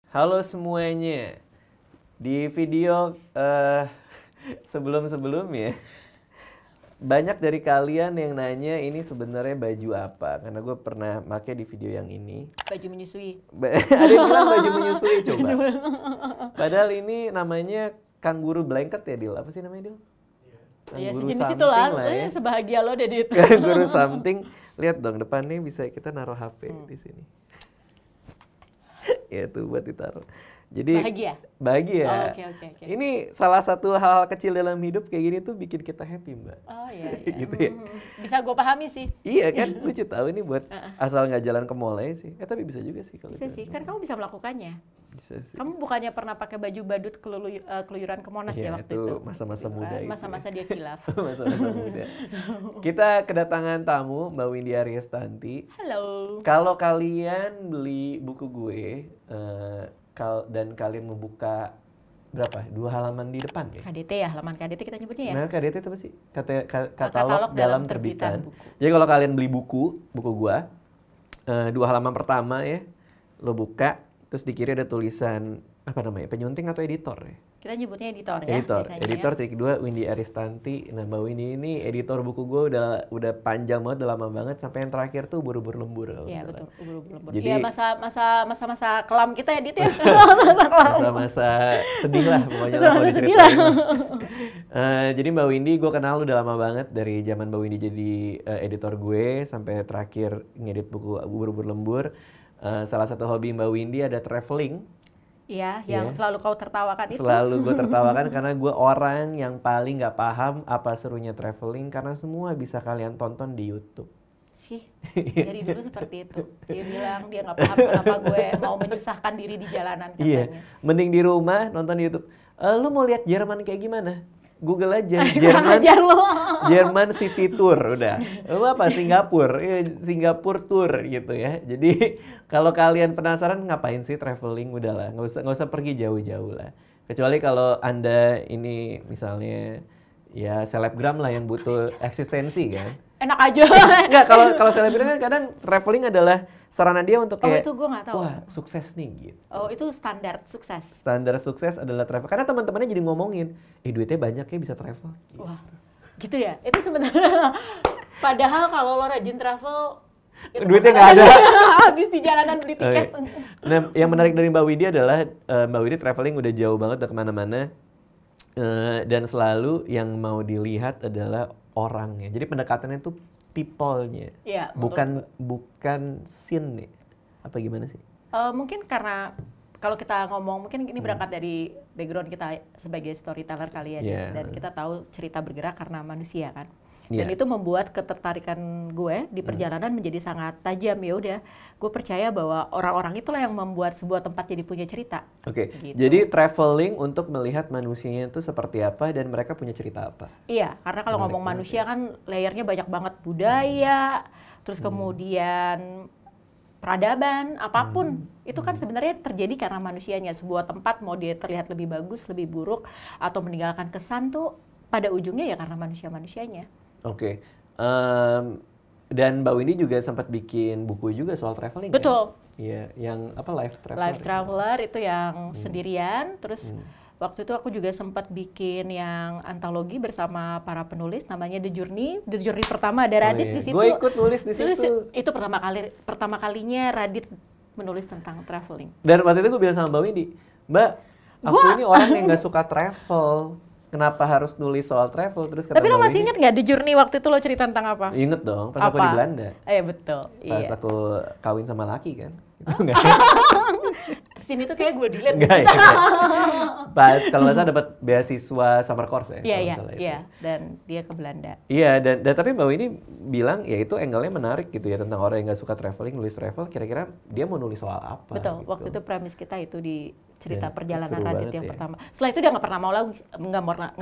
Halo semuanya. Di video sebelum-sebelumnya banyak dari kalian yang nanya ini sebenarnya baju apa, karena gue pernah pakai di video yang ini. Baju menyusui. Ada yang bilang baju menyusui, coba. Padahal ini namanya kangguru blanket ya, Dil. Apa sih namanya, Dil? Ya Kangguru sejenis something itulah, lah ya. sebahagia lo deh di itu. Kangguru something. Lihat dong depannya bisa kita naruh HP di sini. Ya tuh buat ditaruh. Jadi bahagia. Oh, oke. Ini salah satu hal kecil dalam hidup kayak gini tuh bikin kita happy, Mbak. Oh iya. Gitu ya. Bisa gue pahami sih. Iya kan, lucu tahu ini buat asal nggak jalan ke mall aja sih. Tapi bisa juga sih kalau Bisa sih, kan kamu bisa melakukannya. Bisa sih. Kamu bukannya pernah pakai baju badut keluyuran ke Monas ya waktu itu? Masa-masa muda itu. Masa-masa dia khilaf. Masa-masa muda. Kita kedatangan tamu, Mbak Windy Aryastanti. Halo. Kalau kalian beli buku gue dan kalian membuka berapa? 2 halaman di depan ya? KDT ya, halaman KDT kita nyebutnya ya? Nah, KDT itu apa sih? Katalog dalam terbitan. Jadi kalau kalian beli buku gua, 2 halaman pertama ya, lo buka, terus di kiri ada tulisan apa namanya? Penyunting atau editor ya? Kita nyebutnya editor ya. Editor titik 2 Windy Aryastanti. Nah, Mbak Windy ini editor buku gue udah panjang banget, udah lama banget, sampai yang terakhir tuh ubur-ubur lembur. Iya betul, ubur-ubur lembur. Jadi ya masa kelam kita ya Dit ya. Masa-masa sedih lah pokoknya. Masa sedih lah. Jadi Mbak Windy gue kenal udah lama banget dari zaman Mbak Windy jadi editor gue sampai terakhir ngedit buku ubur-ubur lembur. Salah satu hobi Mbak Windy ada traveling. Iya, yang selalu kau tertawakan itu. Selalu gue tertawakan karena gue orang yang paling nggak paham apa serunya traveling, karena semua bisa kalian tonton di YouTube. Sih, dari dulu seperti itu. Dia bilang dia nggak paham kenapa gue mau menyusahkan diri di jalanan katanya. Iya, mending di rumah nonton di YouTube. Lu mau lihat Jerman kayak gimana? Google aja Jerman City Tour udah. Lu apa Singapura? Singapura Tour gitu ya. Jadi kalau kalian penasaran ngapain sih traveling, udahlah, nggak usah pergi jauh-jauh lah. Kecuali kalau Anda ini misalnya ya selebgram lah yang butuh eksistensi kan. Enak aja. Enggak, kalau selebgram kan kadang traveling adalah sarana dia untuk kayak, itu gue nggak tahu. Wah, sukses nih gitu. Oh, itu standar sukses. Standar sukses adalah travel. Karena teman-temannya jadi ngomongin, duitnya banyak ya bisa travel. Gitu. Wah, gitu ya? Itu sebenarnya padahal kalau lo rajin travel duitnya nggak ada. habis di jalanan beli tiket. Okay. Nah, yang menarik dari Mbak Windy adalah Mbak Windy traveling udah jauh banget, udah kemana-mana. Dan selalu yang mau dilihat adalah orangnya. Jadi pendekatannya tuh people-nya. Ya, bukan scene nih. Apa gimana sih? Mungkin karena kalau kita ngomong, mungkin ini berangkat dari background kita sebagai storyteller kali ya. Dan kita tahu cerita bergerak karena manusia kan. Dan itu membuat ketertarikan gue di perjalanan menjadi sangat tajam. Ya udah, gue percaya bahwa orang-orang itulah yang membuat sebuah tempat jadi punya cerita. Oke. Gitu. Jadi traveling untuk melihat manusianya itu seperti apa dan mereka punya cerita apa. Iya, karena kalau ngomong manusia kan layernya banyak banget, budaya, terus kemudian peradaban, apapun. Itu kan sebenarnya terjadi karena manusianya. Sebuah tempat mau dia terlihat lebih bagus, lebih buruk, atau meninggalkan kesan tuh pada ujungnya ya karena manusia-manusianya. Oke. Dan Mbak Windy juga sempat bikin buku juga soal traveling. Betul. Iya, yang apa, Life Traveler. Life Traveler itu yang sendirian, terus waktu itu aku juga sempat bikin yang antologi bersama para penulis, namanya The Journey pertama ada Radit di situ. Gue ikut nulis di situ. Itu pertama kalinya Radit menulis tentang traveling. Dan waktu itu gue bilang sama Mbak Windy, Mbak, aku ini orang yang nggak suka travel. Kenapa harus nulis soal travel? Terus kata tapi lo masih inget nggak The Journey waktu itu lo cerita tentang apa? Inget dong, pas aku di Belanda. Betul. Pas aku kawin sama laki kan. Sini tuh kayak gue delete. Enggak ya. Pas kalau nggak salah dapat beasiswa summer course ya. Iya. Dan dia ke Belanda. Iya, dan tapi Mbak ini bilang ya itu angle-nya menarik gitu ya, tentang orang yang nggak suka traveling, nulis travel. Kira-kira dia mau nulis soal apa? Betul. Gitu. Waktu itu premis kita itu di cerita perjalanan Radit yang ya. pertama. Setelah itu dia nggak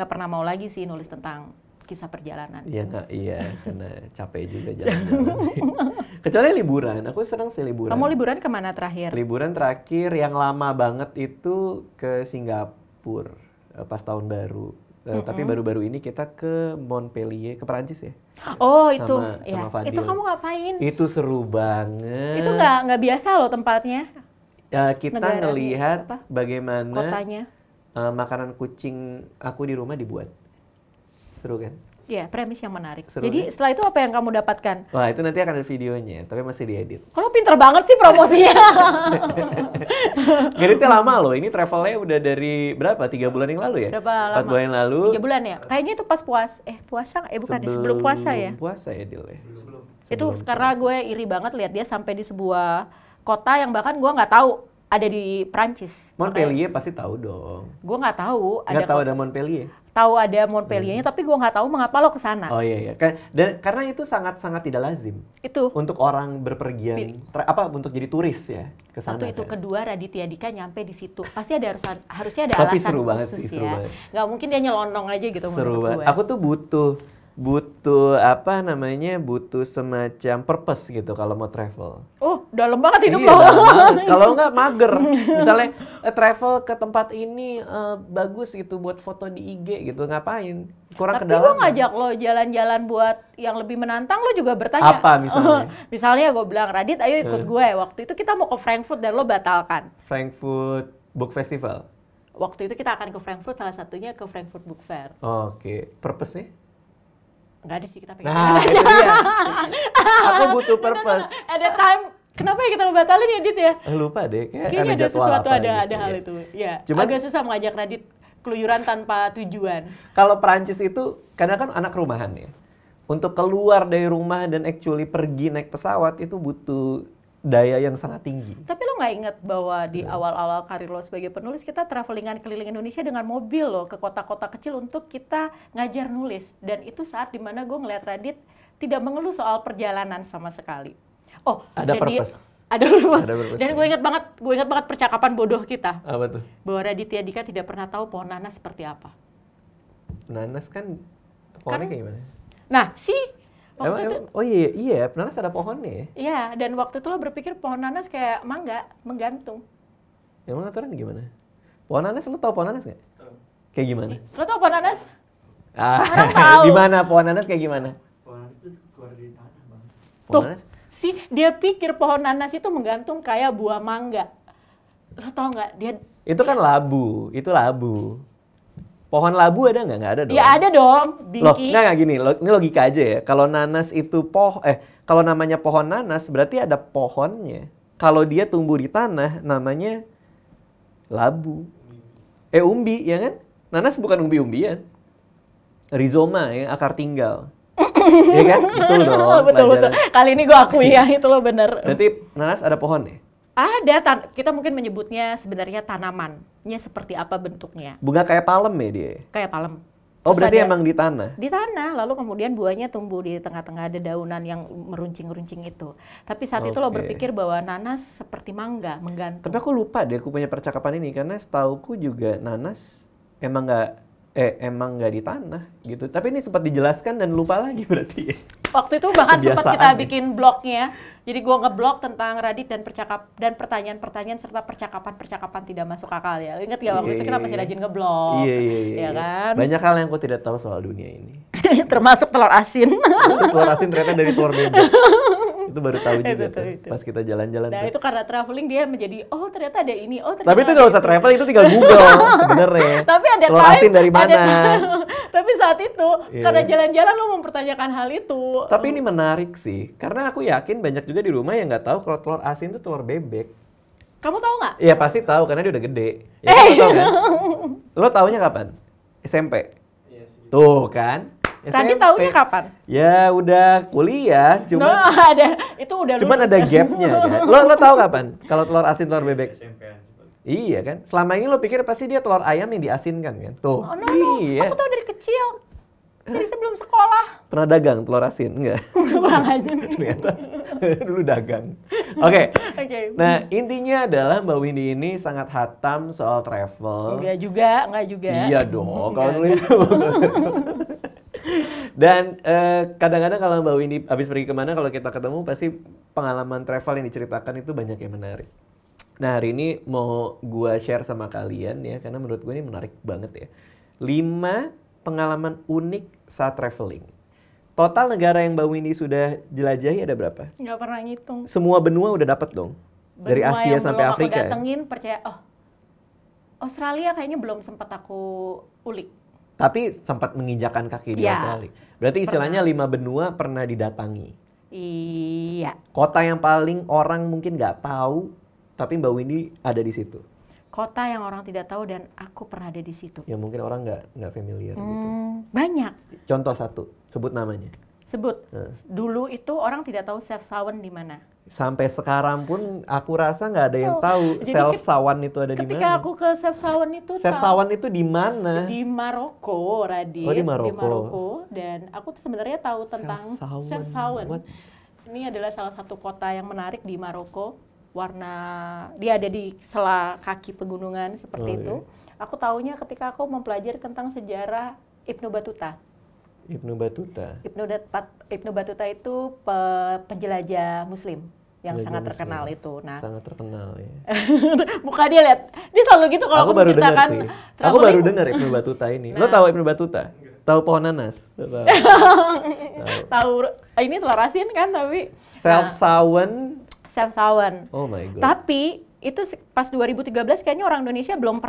pernah mau lagi sih nulis tentang kisah perjalanan. Iya Kak, iya, karena capek juga jalan-jalan. Kecuali liburan, aku senang sih liburan. Kamu liburan kemana terakhir? Liburan terakhir yang lama banget itu ke Singapura pas tahun baru. Tapi baru-baru ini kita ke Montpellier, ke Perancis ya. Oh itu, sama Fadil. itu kamu ngapain? Itu seru banget. Itu nggak biasa loh tempatnya. Kita ngelihat bagaimana kotanya. Makanan kucing aku di rumah dibuat. Seru kan? Iya, premis yang menarik. Seru, jadi kan? setelah itu apa yang kamu dapatkan? Wah, itu nanti akan ada videonya, tapi masih diedit. Kalau pinter banget sih promosinya. Ngeditnya lama loh, ini travelnya udah dari berapa? 3 bulan yang lalu ya? Berapa lama? 4 bulan yang lalu. 3 bulan ya? Kayaknya itu pas puasa, bukan sebelum puasa ya? Puasa ya, Dil ya? Itu karena gue iri banget lihat dia sampai di sebuah kota yang bahkan gue nggak tahu ada di Prancis. Montpellier pasti tahu dong. Gue nggak tahu. Nggak tahu ada Montpellier? Tahu ada Montpelliernya, tapi gue nggak tahu mengapa lo kesana. Oh iya. Dan karena itu sangat-sangat tidak lazim. Itu. Untuk orang berpergian, untuk jadi turis ya ke sana. Satu itu, kan. Kedua Raditya Dika nyampe di situ. Pasti harusnya ada alasan seru khusus banget sih, ya. seru banget. Nggak mungkin dia nyelonong aja gitu Seru menurut banget. gue. Aku tuh butuh semacam purpose gitu kalau mau travel. Oh, dalam banget hidup Iya, lo. Kalau nggak mager. Misalnya travel ke tempat ini bagus gitu buat foto di IG gitu, ngapain? Kurang Tapi kedalaman. gue ngajak lo jalan-jalan buat yang lebih menantang, lo juga bertanya. Apa misalnya? Misalnya gue bilang, Radit ayo ikut gue. Waktu itu kita mau ke Frankfurt dan lo batalkan. Frankfurt Book Festival? Waktu itu kita akan ke Frankfurt, salah satunya ke Frankfurt Book Fair. Oke. Purpose-nya? Nggak ada sih, kita pengen. Nah, itu dia. Aku butuh purpose. Ada time. Kenapa ya kita batalin ya, Dit ya? Lupa deh, Kayaknya ada jadwal sesuatu, apa ada gitu, hal ya. itu. Ya, Cuman, agak susah mengajak Radit keluyuran tanpa tujuan. Kalau Perancis itu, karena kan anak rumahan ya. Untuk keluar dari rumah dan actually pergi naik pesawat itu butuh daya yang sangat tinggi. Tapi lo nggak inget bahwa di awal-awal karir lo sebagai penulis, kita travelingan keliling Indonesia dengan mobil lo ke kota-kota kecil untuk kita ngajar nulis. Dan itu saat dimana gue ngeliat Radit tidak mengeluh soal perjalanan sama sekali. Oh, ada purpose. Ada purpose. Dan ya. gue ingat banget percakapan bodoh kita. Apa tuh? Bahwa Raditya Dika tidak pernah tahu pohon nanas seperti apa. Nanas kan pohonnya kayak gimana? Nah, Oh iya, nanas ada pohonnya ya? Iya, dan waktu itu lo berpikir pohon nanas kayak mangga, menggantung. Emang aturan gimana? Pohon nanas, lo tau pohon nanas nggak? Kayak gimana? Lo tau pohon nanas? Di mana pohon nanas kayak gimana? Pohon nanas itu keluar dari tanah, Bang. Tuh, dia pikir pohon nanas itu menggantung kayak buah mangga. Lo tau nggak? Itu kan labu, itu labu. Pohon labu ada nggak? Nggak ada dong. Ya ada dong, bingki. Nggak gini, ini logika aja ya. Kalau nanas itu kalau namanya pohon nanas berarti ada pohonnya. Kalau dia tumbuh di tanah namanya labu. Umbi, ya kan? Nanas bukan umbi-umbian. Rizoma ya, akar tinggal. Ya kan? Betul dong. Betul. Kali ini gue akui ya, itu lo bener. Berarti nanas ada pohonnya? Ada, kita mungkin menyebutnya sebenarnya tanamannya seperti apa bentuknya. Bunga kayak palem ya dia? Kayak palem. Oh, berarti emang di tanah? Di tanah, lalu kemudian buahnya tumbuh di tengah-tengah, ada daunan yang meruncing-runcing itu. Tapi saat itu lo berpikir bahwa nanas seperti mangga, menggantung. Tapi aku lupa deh, aku punya percakapan ini, karena setauku juga nanas emang nggak di tanah gitu. Tapi ini sempat dijelaskan dan lupa lagi berarti. Waktu itu bahkan sempat kita bikin blognya. Jadi gue ngeblog tentang Radit dan pertanyaan-pertanyaan serta percakapan-percakapan tidak masuk akal ya. Ingat ya waktu itu kita masih rajin ngeblog. Iya. Ya kan? Banyak hal yang aku tidak tahu soal dunia ini. Termasuk telur asin. Telur asin ternyata dari telur bebek. Itu baru tahu juga itu. Pas kita jalan-jalan. Nah itu karena traveling dia menjadi, oh ternyata ada ini, oh ternyata. Tapi itu nggak usah travel, itu tinggal Google sebenarnya. Tapi ada telur asin dari mana? Tapi saat itu karena jalan-jalan lo mempertanyakan hal itu. Tapi ini menarik sih, karena aku yakin banyak juga di rumah yang nggak tahu kalau telur asin itu telur bebek. Kamu tahu nggak? Iya pasti tahu karena dia udah gede. Ya, kamu tahu kan? Lo taunya kapan? SMP. Iya sih. Tuh kan? Tadi taunya kapan? Ya udah kuliah, cuman itu udah cuman ada gapnya kan. Lo tahu kapan? Kalau telur asin telur bebek? SMP-an. Iya kan? Selama ini lo pikir pasti dia telur ayam yang diasinkan kan? Tuh. Oh, no. Iya. Aku tahu dari kecil. Dari sebelum sekolah. Pernah dagang telur asin? Enggak. Kurang aja. Ternyata dulu dagang. Oke. Nah, intinya adalah Mbak Windy ini sangat hatam soal travel. Enggak juga. Iya dong. Kalau nulis. Dan kadang-kadang kalau Mbak Windy habis pergi kemana, kalau kita ketemu pasti pengalaman travel yang diceritakan itu banyak yang menarik. Nah hari ini mau gua share sama kalian ya, karena menurut gue ini menarik banget ya. 5 pengalaman unik saat traveling. Total negara yang Mbak Windy sudah jelajahi ada berapa? Nggak pernah ngitung. Semua benua udah dapet dong? Dari Asia sampai Afrika. Aku datengin percaya, Australia kayaknya belum sempat aku ulik. Tapi sempat menginjakan kaki di Australia. Berarti istilahnya 5 benua pernah didatangi. Iya. Kota yang paling orang mungkin nggak tahu, tapi Mbak Windy ada di situ. Kota yang orang tidak tahu dan aku pernah ada di situ. Ya mungkin orang nggak familiar gitu. Banyak. Contoh satu, sebut namanya. Sebut. Dulu itu orang tidak tahu Self Sawan di mana. Sampai sekarang pun aku rasa nggak ada yang tahu Self Sawan itu ada di mana. Ketika aku ke Self Sawan itu Self Sawan itu di mana? Di Maroko, Radit. Di Maroko. Di Maroko. Dan aku tuh sebenarnya tahu tentang Self Sawan. Ini adalah salah satu kota yang menarik di Maroko. Dia ada di sela kaki pegunungan seperti itu. Aku taunya ketika aku mempelajari tentang sejarah Ibnu Battuta. Ibnu Battuta. Ibnu Battuta itu penjelajah Muslim yang sangat terkenal itu. Nah, sangat terkenal ya. Muka dia lihat, dia selalu gitu kalau aku menceritakan. Aku baru dengar Ibnu Battuta ini. Lo tahu Ibnu Battuta? Tahu pohon nanas? Tahu. Ini telur asin kan tapi. Self Sawan. Oh my god. Tapi itu pas 2013 kayaknya orang Indonesia belum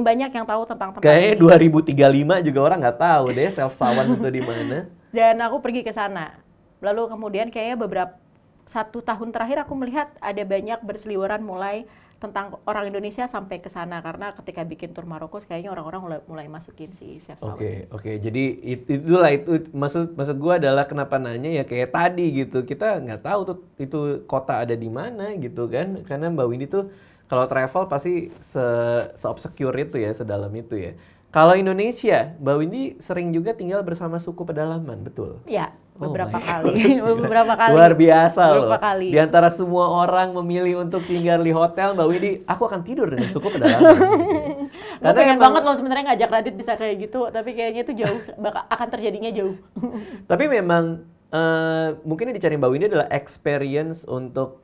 banyak yang tahu tentang tempat kayaknya ini. 2035 juga orang nggak tahu deh Self Sawan itu di mana. Dan aku pergi ke sana. Lalu kemudian kayaknya 1 tahun terakhir aku melihat ada banyak berseliweran mulai tentang orang Indonesia sampai ke sana karena ketika bikin tur Maroko kayaknya orang-orang mulai masukin si Self Sawan. Oke. Jadi itulah itu maksud gua adalah kenapa nanya ya kayak tadi gitu. Kita nggak tahu tuh itu kota ada di mana gitu kan. Karena Mbak Windy tuh kalau travel pasti se-obscure itu ya, sedalam itu ya. Kalau Indonesia, Mbak Windy sering juga tinggal bersama suku pedalaman, betul? Iya, beberapa kali. Beberapa kali. Luar biasa loh. Kali. Di antara semua orang memilih untuk tinggal di hotel, Mbak Windy, aku akan tidur dengan suku pedalaman. Gue pengen banget loh sebenarnya ngajak Radit bisa kayak gitu, tapi kayaknya itu jauh, akan terjadinya jauh. Tapi memang mungkin yang dicari Mbak Windy adalah experience untuk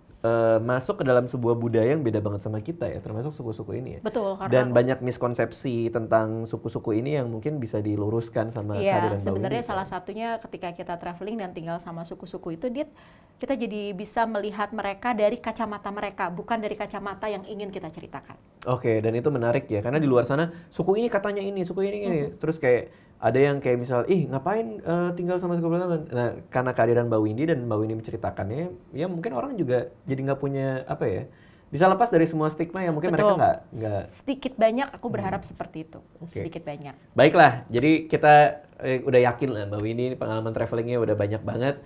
masuk ke dalam sebuah budaya yang beda banget sama kita ya, termasuk suku-suku ini ya. Betul. Dan banyak miskonsepsi tentang suku-suku ini yang mungkin bisa diluruskan sama kehadiran Mbak Windy. Sebenarnya salah satunya ketika kita traveling dan tinggal sama suku-suku itu, kita jadi bisa melihat mereka dari kacamata mereka, bukan dari kacamata yang ingin kita ceritakan. Oke, dan itu menarik ya, karena di luar sana suku ini katanya ini, suku ini. Terus kayak ada yang kayak misal, ngapain tinggal sama suku pedalaman? Nah, karena kehadiran Mbak Windy dan Mbak Windy menceritakannya, ya mungkin orang juga jadi nggak punya bisa lepas dari semua stigma yang mungkin mereka nggak. Sedikit banyak, aku berharap seperti itu. Sedikit banyak. Baiklah, jadi kita udah yakin lah Mbak Windy pengalaman travelingnya udah banyak banget.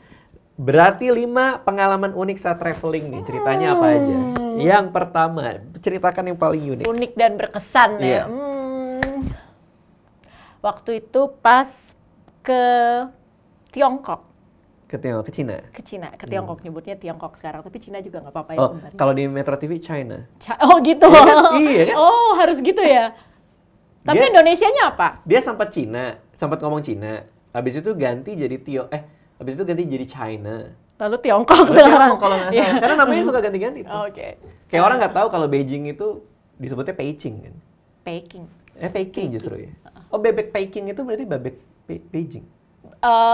Berarti 5 pengalaman unik saat traveling nih, ceritanya apa aja? Yang pertama, ceritakan yang paling unik. Unik dan berkesan ya. Waktu itu pas ke Tiongkok. Ke Cina? Ke Tiongkok, nyebutnya Tiongkok sekarang, tapi Cina juga nggak apa-apa ya sebenarnya. Kalau di Metro TV China. Oh gitu? Iya kan? Oh harus gitu ya? Tapi Indonesianya apa? Dia sempat ngomong Cina, habis itu ganti jadi habis itu ganti jadi China. Lalu Tiongkok sekarang? Kalau nggak salah, karena namanya suka ganti-ganti tuh. Oke. Kayak orang nggak tahu kalau Beijing itu disebutnya Peking kan? Peking justru ya? Oh, bebek Peking itu berarti bebek Beijing?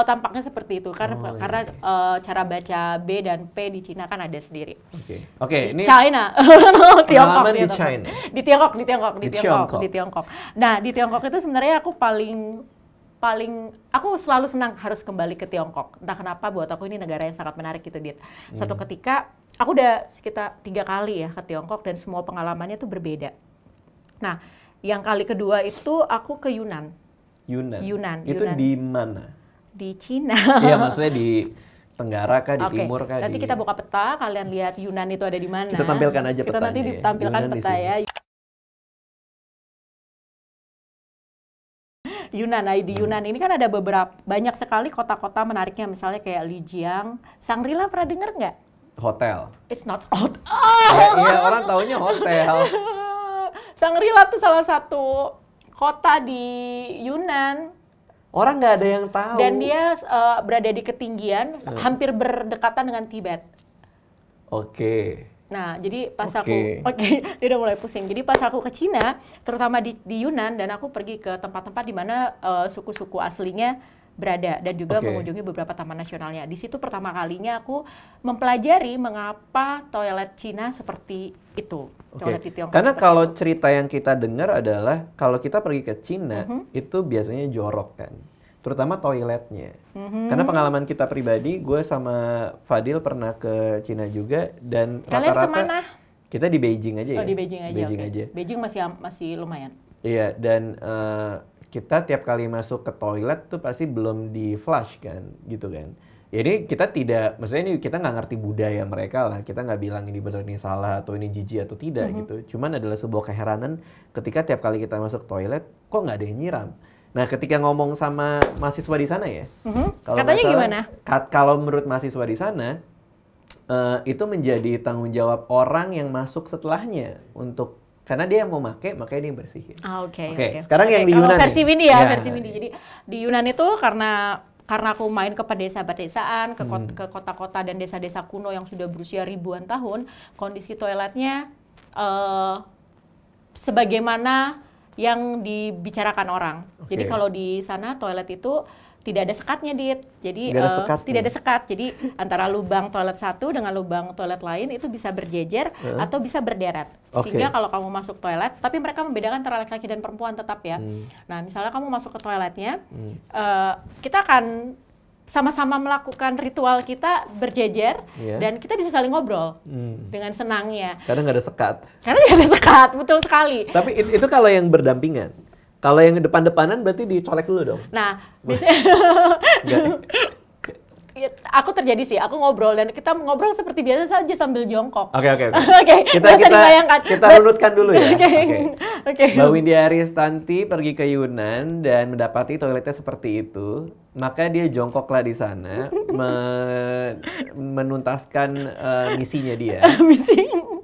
Tampaknya seperti itu, karena cara baca B dan P di Cina kan ada sendiri. Oke, ini China. Tiongkok di China. Di Tiongkok. Nah, di Tiongkok itu sebenarnya aku aku selalu senang harus kembali ke Tiongkok. Entah kenapa buat aku ini negara yang sangat menarik gitu, Dit. Satu ketika, aku udah sekitar 3 kali ya ke Tiongkok dan semua pengalamannya tuh berbeda. Nah, yang kali kedua itu aku ke Yunan. Itu di mana? Di Cina. Iya, maksudnya di Tenggara kah, di Timur kah? Nanti kita buka peta, kalian lihat Yunan itu ada di mana. Kita tampilkan aja petanya. Kita nanti ditampilkan peta ya. Yunan. Nah, di Yunan ini kan ada banyak sekali kota-kota menariknya, misalnya kayak Lijiang, Shangri-La, pernah dengar nggak? Hotel. It's not hotel. Iya, orang taunya hotel. Shangri-La tuh salah satu kota di Yunan. Orang nggak ada yang tahu. Dan dia berada di ketinggian, hampir berdekatan dengan Tibet. Oke. Nah, jadi pas dia udah mulai pusing. Jadi pas aku ke Cina, terutama di Yunan, dan aku pergi ke tempat-tempat di mana suku-suku aslinya berada dan juga mengunjungi beberapa taman nasionalnya. Di situ pertama kalinya aku mempelajari mengapa toilet Cina seperti itu. Toilet di Tiongkok. Karena kalau cerita yang kita dengar adalah kalau kita pergi ke Cina itu biasanya jorok kan. Terutama toiletnya. Karena pengalaman kita pribadi, gue sama Fadil pernah ke Cina juga dan kalian rata-rata kemana? kita di Beijing aja ya. Di Beijing aja. Beijing aja. Beijing masih lumayan. Iya, dan kita tiap kali masuk ke toilet tuh pasti belum di flush kan, gitu kan. Jadi kita tidak, maksudnya ini kita nggak ngerti budaya mereka lah. Kita nggak bilang ini benar ini salah atau ini jijik atau tidak gitu. Cuman adalah sebuah keheranan ketika tiap kali kita masuk toilet, kok nggak ada yang nyiram. Nah, ketika ngomong sama mahasiswa di sana ya, katanya gimana? Kalau menurut mahasiswa di sana, itu menjadi tanggung jawab orang yang masuk setelahnya untuk karena dia yang mau make, makanya dia yang bersihin. Oke. Sekarang yang di Yunan versi Windy ya, versi Windy. Jadi di Yunan itu karena aku main ke pedesaan, ke kota-kota dan desa-desa kuno yang sudah berusia ribuan tahun, kondisi toiletnya sebagaimana yang dibicarakan orang. Jadi kalau di sana toilet itu tidak ada sekatnya, Dit. Jadi tidak ada sekat. Jadi antara lubang toilet satu dengan lubang toilet lain itu bisa berjejer atau bisa berderet. Sehingga kalau kamu masuk toilet, tapi mereka membedakan antara laki-laki dan perempuan tetap ya. Nah, misalnya kamu masuk ke toiletnya, kita akan sama-sama melakukan ritual kita berjejer dan kita bisa saling ngobrol dengan senangnya. Karena nggak ada sekat. Karena nggak ada sekat, betul sekali. Tapi itu kalau yang berdampingan. Kalau yang depan-depanan berarti dicolek dulu dong. Nah, biasanya aku terjadi sih, aku ngobrol dan kita ngobrol seperti biasa saja sambil jongkok. Oke. Kita runutkan dulu ya. Oke. Mbak Windy Aristanti pergi ke Yunan dan mendapati toiletnya seperti itu, maka dia jongkoklah di sana menuntaskan misinya dia.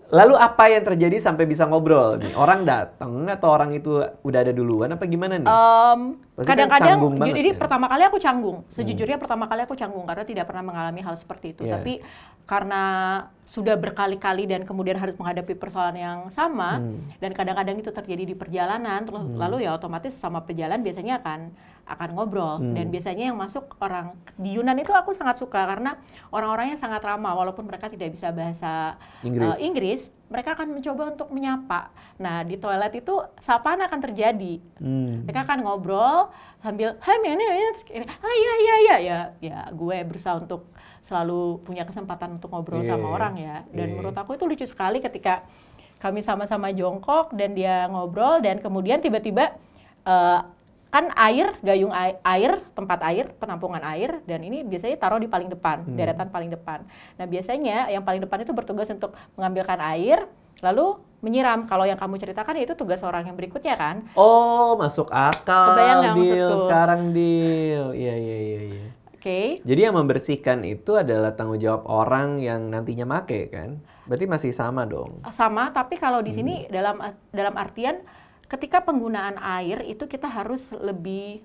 Lalu apa yang terjadi sampai bisa ngobrol nih? Orang datang atau orang itu udah ada duluan apa gimana nih? Kadang-kadang, jadi pertama kali aku canggung. Sejujurnya pertama kali aku canggung karena tidak pernah mengalami hal seperti itu. Tapi karena sudah berkali-kali dan kemudian harus menghadapi persoalan yang sama dan kadang-kadang itu terjadi di perjalanan, terus lalu ya otomatis sama perjalanan biasanya akan ngobrol dan biasanya yang masuk orang di Yunan itu aku sangat suka karena orang-orangnya sangat ramah walaupun mereka tidak bisa bahasa Inggris, mereka akan mencoba untuk menyapa. Nah, di toilet itu sapaan akan terjadi. Mereka akan ngobrol sambil ya gue berusaha untuk selalu punya kesempatan untuk ngobrol sama orang ya. Dan menurut aku itu lucu sekali ketika kami sama-sama jongkok dan dia ngobrol dan kemudian tiba-tiba kan gayung air, tempat air, penampungan air, dan ini biasanya taruh di paling depan, deretan paling depan. Nah biasanya yang paling depan itu bertugas untuk mengambilkan air, lalu menyiram. Kalau yang kamu ceritakan itu tugas orang yang berikutnya kan? Oh, masuk akal. Kebayang nggak maksudku? Sekarang Dil. Iya. Oke. Jadi yang membersihkan itu adalah tanggung jawab orang yang nantinya make kan? Berarti masih sama dong? Sama, tapi kalau di sini dalam artian ketika penggunaan air itu kita harus lebih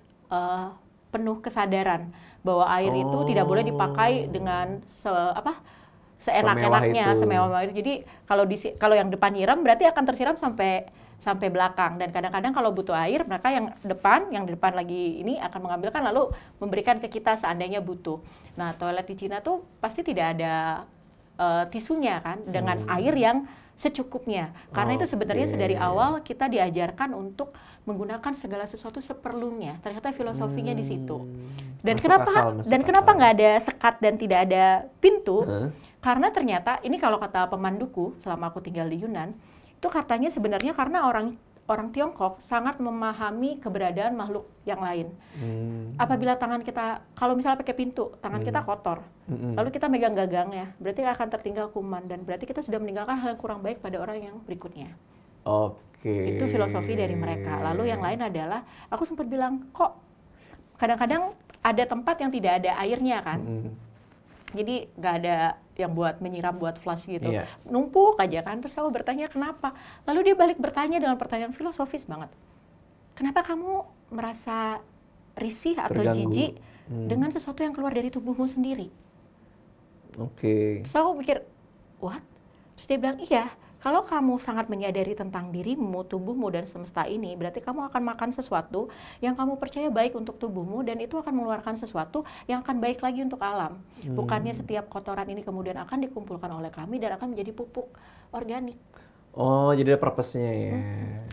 penuh kesadaran bahwa air itu tidak boleh dipakai dengan seenak-enaknya, semewah itu. Jadi kalau yang depan nyiram berarti akan tersiram sampai belakang dan kadang-kadang kalau butuh air mereka yang di depan lagi ini akan mengambilkan lalu memberikan ke kita seandainya butuh. Nah, toilet di Cina tuh pasti tidak ada tisunya kan dengan air yang secukupnya. Karena itu sebenarnya sedari awal kita diajarkan untuk menggunakan segala sesuatu seperlunya. Ternyata filosofinya di situ. Dan kenapa nggak ada sekat dan tidak ada pintu? Karena ternyata ini kalau kata pemanduku selama aku tinggal di Yunan, itu katanya sebenarnya karena orang Tiongkok sangat memahami keberadaan makhluk yang lain. Apabila tangan kita, kalau misalnya pakai pintu, tangan kita kotor, lalu kita megang gagangnya, berarti akan tertinggal kuman dan berarti kita sudah meninggalkan hal yang kurang baik pada orang yang berikutnya. Oke. Itu filosofi dari mereka. Lalu yang lain adalah, aku sempat bilang, kok kadang-kadang ada tempat yang tidak ada airnya kan? Jadi nggak ada yang buat menyiram, buat flush gitu. Numpuk aja kan, terus aku bertanya kenapa. Lalu dia balik bertanya dengan pertanyaan filosofis banget. Kenapa kamu merasa risih atau jijik dengan sesuatu yang keluar dari tubuhmu sendiri? Terus aku pikir, what? Terus dia bilang, iya, Kalau kamu sangat menyadari tentang dirimu, tubuhmu, dan semesta ini, berarti kamu akan makan sesuatu yang kamu percaya baik untuk tubuhmu, dan itu akan mengeluarkan sesuatu yang akan baik lagi untuk alam. Bukannya setiap kotoran ini kemudian akan dikumpulkan oleh kami dan akan menjadi pupuk organik. Oh, jadi ada purpose-nya ya.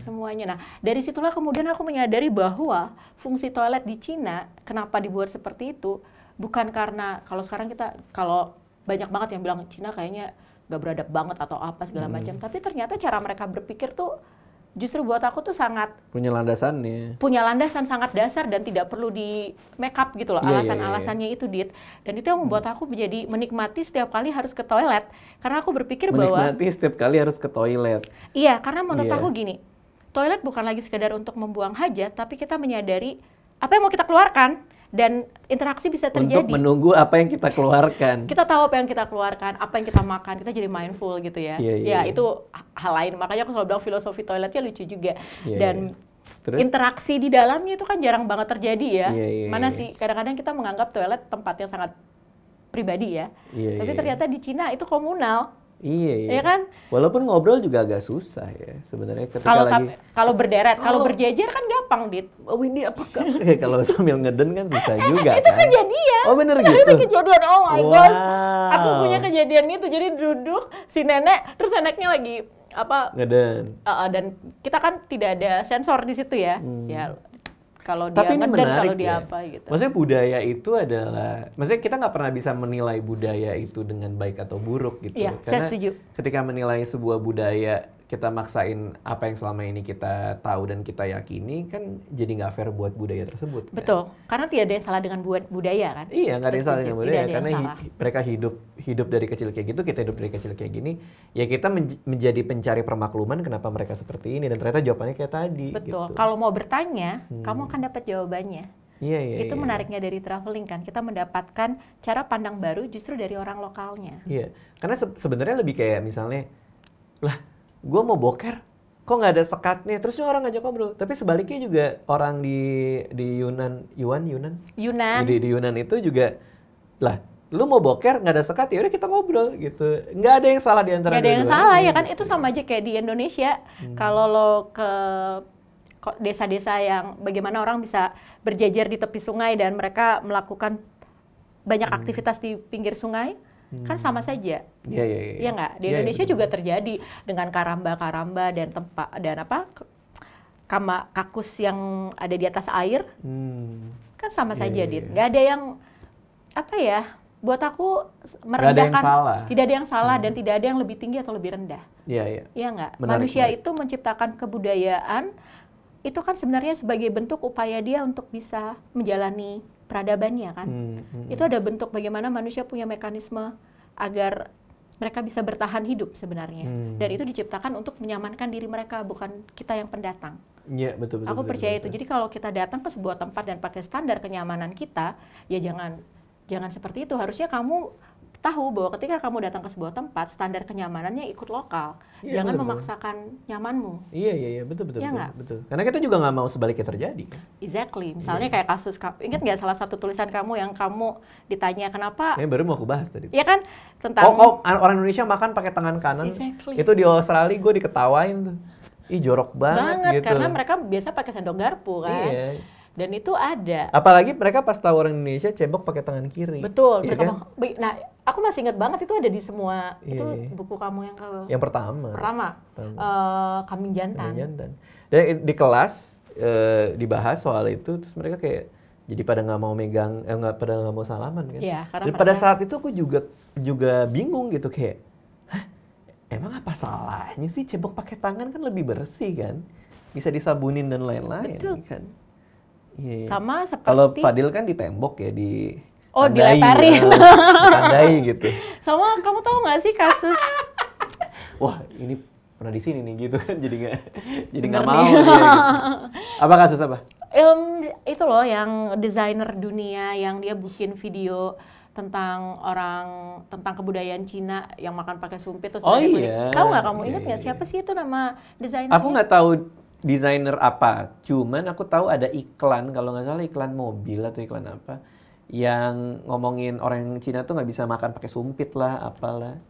Semuanya. Nah, dari situlah kemudian aku menyadari bahwa fungsi toilet di Cina, kenapa dibuat seperti itu, bukan karena kalau sekarang kalau banyak banget yang bilang Cina kayaknya gak beradab banget atau apa segala macam, tapi ternyata cara mereka berpikir tuh justru buat aku tuh sangat punya landasannya. Punya landasan sangat dasar dan tidak perlu di make up gitu loh, alasan-alasannya itu, Dit. Dan itu yang membuat aku menjadi menikmati setiap kali harus ke toilet, karena aku berpikir menikmati setiap kali harus ke toilet. Iya, karena menurut aku gini, toilet bukan lagi sekedar untuk membuang hajat, tapi kita menyadari apa yang mau kita keluarkan. Dan interaksi bisa terjadi. Untuk menunggu apa yang kita keluarkan. Kita tahu apa yang kita keluarkan, apa yang kita makan, kita jadi mindful gitu ya. Ya itu hal lain. Makanya aku selalu bilang filosofi toiletnya lucu juga. Dan terus? Interaksi di dalamnya itu kan jarang banget terjadi ya. Mana sih kadang-kadang kita menganggap toilet tempat yang sangat pribadi ya. Tapi ternyata di Cina itu komunal. Iya kan? Walaupun ngobrol juga agak susah ya sebenarnya ketika kalau berderet, kalau berjejer kan gampang, Dit. Oh ini apakah? Kalau sambil ngeden kan susah juga itu kan? kejadian. Oh bener gitu? Itu kejadian, oh my God. Aku punya kejadian itu, jadi duduk si nenek, terus neneknya lagi ngeden. Dan kita kan tidak ada sensor di situ ya. Ya kalau dia ngeden, kalau dia apa gitu. Maksudnya budaya itu adalah, maksudnya kita nggak pernah bisa menilai budaya itu dengan baik atau buruk gitu. Iya, karena saya setuju. Ketika menilai sebuah budaya, kita maksain apa yang selama ini kita tahu dan kita yakini, kan jadi nggak fair buat budaya tersebut. Betul, kan? Karena tidak ada yang salah dengan budaya kan? Iya, nggak ada yang salah dengan budaya, karena mereka hidup dari kecil kayak gitu, kita hidup dari kecil kayak gini, ya kita menjadi pencari permakluman kenapa mereka seperti ini, dan ternyata jawabannya kayak tadi. Betul, gitu. Kalau mau bertanya, kamu akan dapat jawabannya. Iya. Itu menariknya dari traveling kan, kita mendapatkan cara pandang baru justru dari orang lokalnya. Iya, karena sebenarnya lebih kayak misalnya, lah gue mau boker, kok nggak ada sekatnya, terusnya orang ngajak ngobrol. Tapi sebaliknya juga orang di Yunan. Di Yunan itu juga, lah lu mau boker nggak ada sekat, ya udah kita ngobrol gitu. Nggak ada yang salah di antara dua-duanya. Nggak ada yang salah ya kan, itu sama aja kayak di Indonesia. Kalau lo ke desa-desa yang bagaimana orang bisa berjejer di tepi sungai dan mereka melakukan banyak aktivitas di pinggir sungai, kan sama saja. Iya nggak? Di Indonesia juga terjadi dengan karamba dan kakus yang ada di atas air, kan sama saja, Dit. Nggak ada yang buat aku merendahkan. Tidak ada yang salah dan tidak ada yang lebih tinggi atau lebih rendah. Iya nggak? Manusia itu menciptakan kebudayaan itu kan sebenarnya sebagai bentuk upaya dia untuk bisa menjalani peradabannya kan. Itu ada bentuk bagaimana manusia punya mekanisme agar mereka bisa bertahan hidup sebenarnya. Dan itu diciptakan untuk menyamankan diri mereka, bukan kita yang pendatang. Iya, betul. Aku percaya itu. Jadi kalau kita datang ke sebuah tempat dan pakai standar kenyamanan kita, ya jangan seperti itu. Harusnya kamu tahu bahwa ketika kamu datang ke sebuah tempat, standar kenyamanannya ikut lokal. Jangan memaksakan nyamanmu. Iya, betul. Karena kita juga nggak mau sebaliknya terjadi. Exactly. Misalnya kayak kasus, ingat nggak salah satu tulisan kamu yang kamu ditanya kenapa? Baru mau aku bahas tadi. Iya kan? Tentang orang Indonesia makan pakai tangan kanan. Exactly. Itu di Australia gue diketawain tuh. Ih jorok banget gitu. Karena mereka biasa pakai sendok garpu kan. Iya. Dan itu ada. Apalagi mereka pas tahu orang Indonesia cebok pakai tangan kiri. Betul. Nah, aku masih ingat banget itu ada di semua. Itu buku kamu yang pertama. Kambing Jantan. Dan di kelas dibahas soal itu, terus mereka kayak jadi pada nggak mau megang, pada nggak mau salaman kan. Iya, dan pada saat itu aku juga bingung gitu kayak, emang apa salahnya sih cebok pakai tangan, kan lebih bersih kan, bisa disabunin dan lain-lain. Betul. Kan. Iya. Sama seperti kalau Fadil kan di tembok ya, dilemparin. Ditandai gitu. Sama kamu tahu nggak sih kasus? Wah ini pernah di sini nih gitu kan, jadi nggak mau. Gitu. Apa kasus apa? Itu loh yang desainer dunia yang dia bikin video tentang kebudayaan Cina yang makan pakai sumpit terus. Tahu nggak kamu? Ingat nggak siapa sih itu nama desainernya? Aku nggak tahu desainer apa, cuman aku tahu ada iklan, kalau nggak salah iklan mobil atau iklan apa yang ngomongin orang Cina tuh nggak bisa makan pakai sumpit lah, apalah.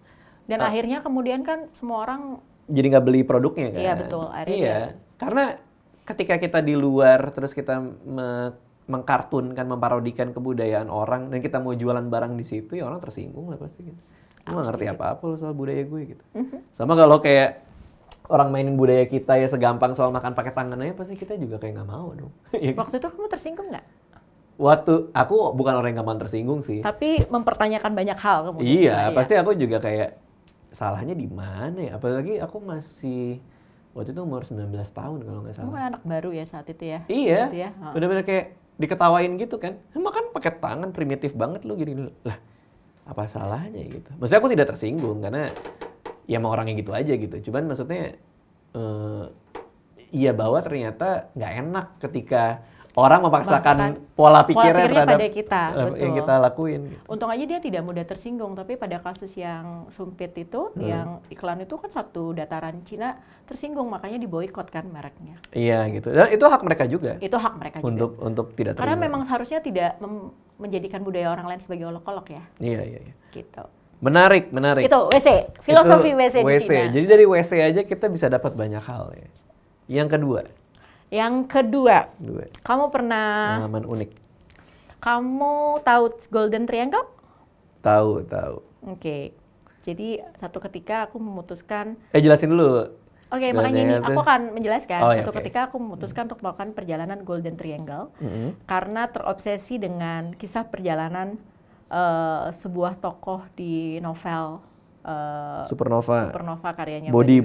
Dan akhirnya kemudian kan semua orang jadi nggak beli produknya kan? Iya betul. Iya, karena ketika kita di luar terus kita mengkartunkan, memparodikan kebudayaan orang dan kita mau jualan barang di situ, ya orang tersinggung lah pasti gitu. Gue nggak ngerti apa-apa lo soal budaya gue gitu. Sama kalau kayak orang mainin budaya kita ya segampang soal makan pakai tangan aja, pasti kita juga kayak nggak mau dong. Waktu itu kamu tersinggung nggak? Waktu aku bukan orang yang gampang tersinggung sih. Tapi mempertanyakan banyak hal kemudian. Iya, pasti aku juga kayak salahnya di mana ya? Apalagi aku masih waktu itu umur 19 tahun kalau nggak salah. Kamu anak baru ya saat itu ya? Iya, ya? bener-bener kayak diketawain gitu kan. Makan pakai tangan primitif banget lu gini. Lah, apa salahnya gitu. Maksudnya aku tidak tersinggung karena ya emang orangnya gitu aja gitu. Cuman maksudnya iya bahwa ternyata nggak enak ketika orang memaksakan pola pikirnya terhadap pada kita, yang kita lakuin. Gitu. Untung aja dia tidak mudah tersinggung, tapi pada kasus yang sumpit itu, yang iklan itu kan satu dataran Cina tersinggung, makanya diboikot kan mereknya. Iya gitu. Dan itu hak mereka juga. Itu hak mereka juga. Untuk tidak terima. Karena memang harusnya tidak menjadikan budaya orang lain sebagai olok-olok ya. Iya. Gitu. Menarik. Itu WC, filosofi WC di Cina. Jadi dari WC aja kita bisa dapat banyak hal ya. Yang kedua, kamu pernah pengalaman unik. Kamu tahu Golden Triangle? Tahu. Oke. Jadi satu ketika aku memutuskan. Jelasin dulu. Oke, makanya ini aku akan menjelaskan. Ketika aku memutuskan untuk melakukan perjalanan Golden Triangle karena terobsesi dengan kisah perjalanan sebuah tokoh di novel Supernova karyanya Body.